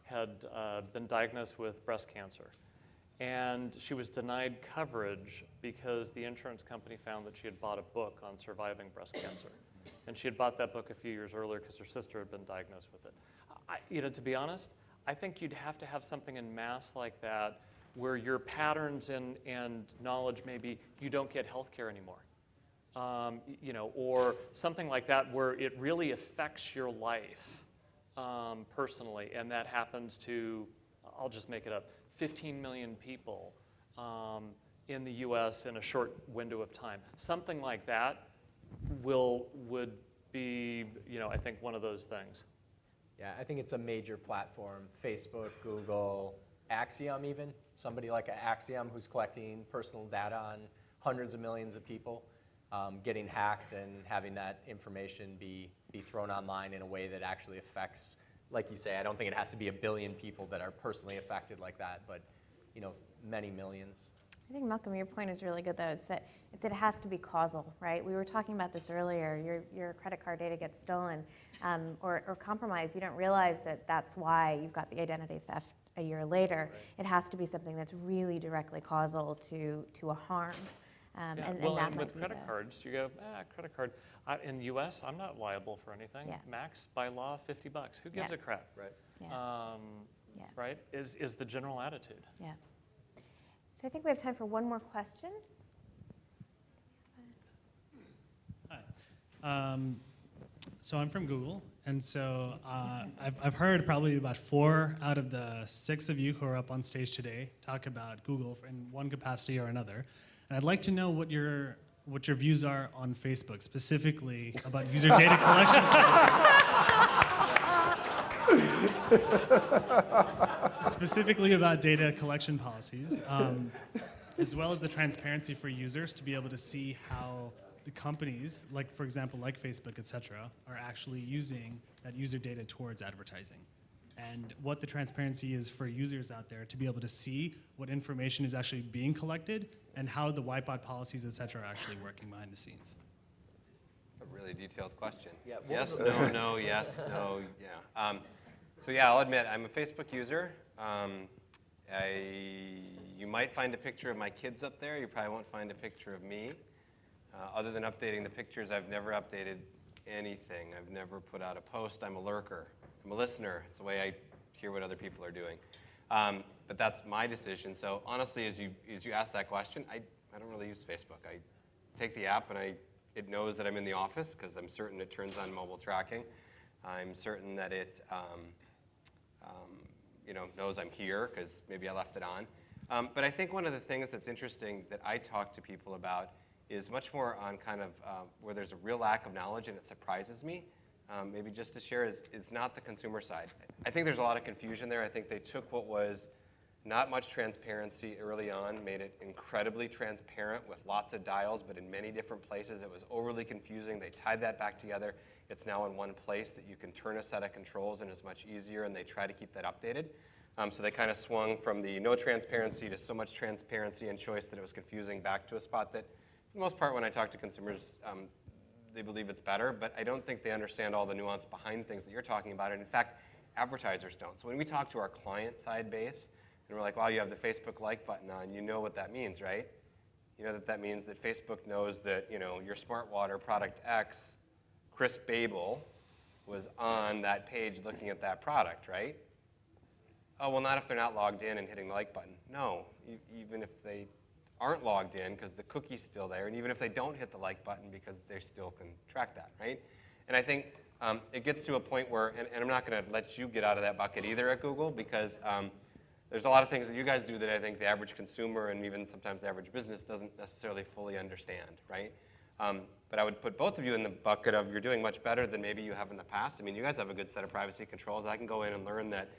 D: had been diagnosed with breast cancer. And she was denied coverage because the insurance company found that she had bought a book on surviving breast cancer. And she had bought that book a few years earlier because her sister had been diagnosed with it. You know, to be honest, I think you'd have to have something in mass like that where your patterns and knowledge maybe you don't get health care anymore. You know, or something like that where it really affects your life personally, and that happens to, I'll just make it up, 15 million people in the US in a short window of time. Something like that would be, you know, I think one of those things.
E: Yeah, I think it's a major platform. Facebook, Google, Axiom even. Somebody like Axiom who's collecting personal data on hundreds of millions of people, getting hacked and having that information be thrown online in a way that actually affects, like you say, I don't think it has to be 1 billion people that are personally affected like that, but you know, many millions.
B: I think, Malcolm, your point is really good, though. It's that it has to be causal, right? We were talking about this earlier. Your credit card data gets stolen or compromised. You don't realize that that's why you've got the identity theft a year later.
D: Right.
B: It has to be something that's really directly causal to a harm.
D: And with credit cards, you go, credit card. In the U.S., I'm not liable for anything.
B: Yeah.
D: Max, by law, $50. Who gives a crap?
E: Right.
B: Yeah.
D: Right? Is the general attitude.
B: Yeah. So I think we have time for one more question.
N: Hi. So I'm from Google, and so I've heard probably about 4 out of the 6 of you who are up on stage today talk about Google in one capacity or another. And I'd like to know what your views are on Facebook, specifically about user data collection policies. Specifically about data collection policies, as well as the transparency for users to be able to see how the companies, like for example, like Facebook, et cetera, are actually using that user data towards advertising. And what the transparency is for users out there to be able to see what information is actually being collected and how the wipeout policies, et cetera, are actually working behind the scenes.
C: A really detailed question.
E: Yeah,
C: yes, no, yes, no, yeah. So yeah, I'll admit, I'm a Facebook user. You might find a picture of my kids up there. You probably won't find a picture of me. Other than updating the pictures, I've never updated anything. I've never put out a post. I'm a lurker. I'm a listener. It's the way I hear what other people are doing. But that's my decision. So honestly, as you ask that question, I don't really use Facebook. I take the app and it knows that I'm in the office because I'm certain it turns on mobile tracking. I'm certain that it knows I'm here because maybe I left it on. But I think one of the things that's interesting that I talk to people about is much more on kind of where there's a real lack of knowledge and it surprises me. Maybe just to share is not the consumer side. I think there's a lot of confusion there. I think they took what was not much transparency early on, made it incredibly transparent with lots of dials, but in many different places. It was overly confusing. They tied that back together. It's now in one place that you can turn a set of controls and it's much easier, and they try to keep that updated. So they kind of swung from the no transparency to so much transparency and choice that it was confusing back to a spot that, for the most part, when I talk to consumers, they believe it's better, but I don't think they understand all the nuance behind things that you're talking about. And in fact, advertisers don't. So when we talk to our client-side base, and we're like, wow, you have the Facebook like button on, you know what that means, right? You know that means that Facebook knows that, your smart water product X, Chris Babel, was on that page looking at that product, right? Oh, well, not if they're not logged in and hitting the like button. No, even if they aren't logged in because the cookie's still there, and even if they don't hit the like button because they still can track that, right? And I think it gets to a point where, and I'm not going to let you get out of that bucket either at Google, because there's a lot of things that you guys do that I think the average consumer and even sometimes the average business doesn't necessarily fully understand, right? But I would put both of you in the bucket of you're doing much better than maybe you have in the past. I mean, you guys have a good set of privacy controls. I can go in and learn that,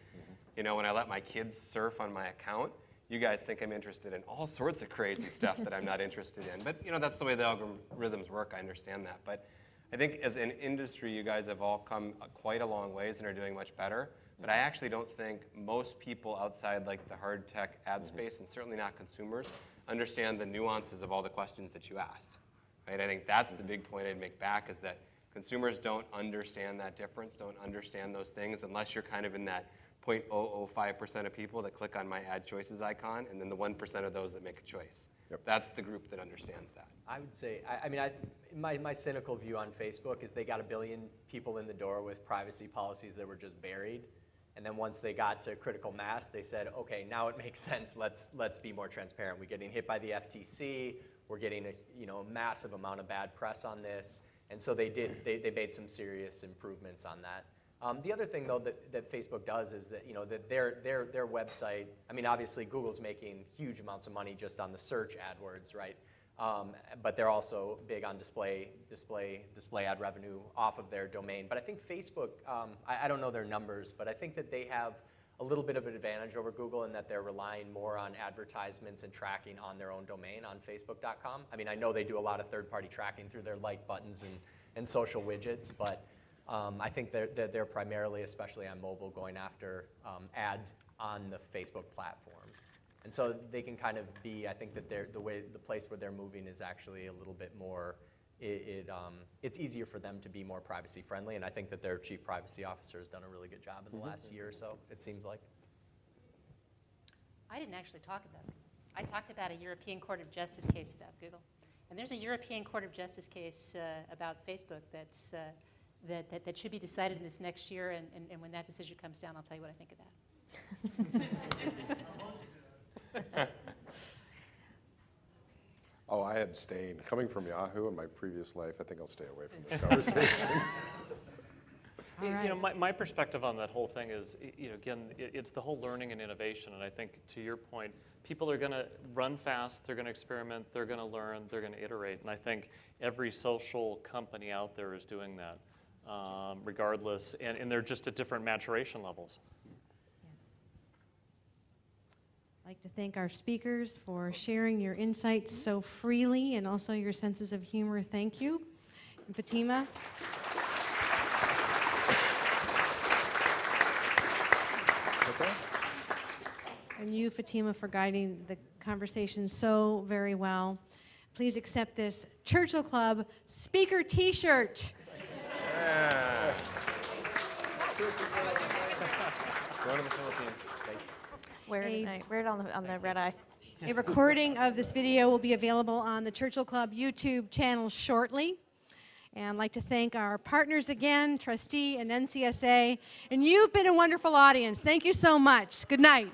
C: you know, when I let my kids surf on my account, you guys think I'm interested in all sorts of crazy stuff that I'm not interested in. But, you know, that's the way the algorithms work. I understand that. But I think as an industry, you guys have all come quite a long ways and are doing much better. But I actually don't think most people outside like the hard tech ad space, and certainly not consumers, understand the nuances of all the questions that you asked. Right? I think that's the big point I'd make back, is that consumers don't understand that difference, don't understand those things, unless you're kind of in that 0.005% of people that click on my add choices icon, and then the 1% of those that make a choice. Yep. That's the group that understands that.
E: I would say, my cynical view on Facebook is they got 1 billion people in the door with privacy policies that were just buried. And then once they got to critical mass, they said, okay, now it makes sense. Let's be more transparent. We're getting hit by the FTC. We're getting a massive amount of bad press on this. And so they made some serious improvements on that. The other thing, though, that Facebook does is that, that their website, I mean, obviously Google's making huge amounts of money just on the search AdWords, right? But they're also big on display ad revenue off of their domain. But I think Facebook, I don't know their numbers, but I think that they have a little bit of an advantage over Google in that they're relying more on advertisements and tracking on their own domain on Facebook.com. I mean, I know they do a lot of third-party tracking through their like buttons and social widgets, but I think they're primarily, especially on mobile, going after ads on the Facebook platform. And so they can kind of be, I think that the place where they're moving is actually a little bit more, it's easier for them to be more privacy friendly, and I think that their chief privacy officer has done a really good job in the last year or so, it seems like.
F: I didn't actually talk about it. I talked about a European Court of Justice case about Google. And there's a European Court of Justice case about Facebook that should be decided in this next year, and when that decision comes down, I'll tell you what I think of that.
G: Oh, I abstain. Coming from Yahoo in my previous life, I think I'll stay away from this conversation.
D: All right. My perspective on that whole thing is, again, it's the whole learning and innovation. And I think, to your point, people are going to run fast, they're going to experiment, they're going to learn, they're going to iterate. And I think every social company out there is doing that, regardless. And they're just at different maturation levels.
A: I'd like to thank our speakers for sharing your insights so freely and also your senses of humor. Thank you. And Fatemeh.
G: Okay.
A: And you, Fatemeh, for guiding the conversation so very well. Please accept this Churchill Club speaker T-shirt.
C: Yeah. Going to the Philippines. Thanks.
B: Wear it on the red eye.
A: A recording of this video will be available on the Churchill Club YouTube channel shortly. And I'd like to thank our partners again, TRUSTe and NCSA. And you've been a wonderful audience. Thank you so much. Good night.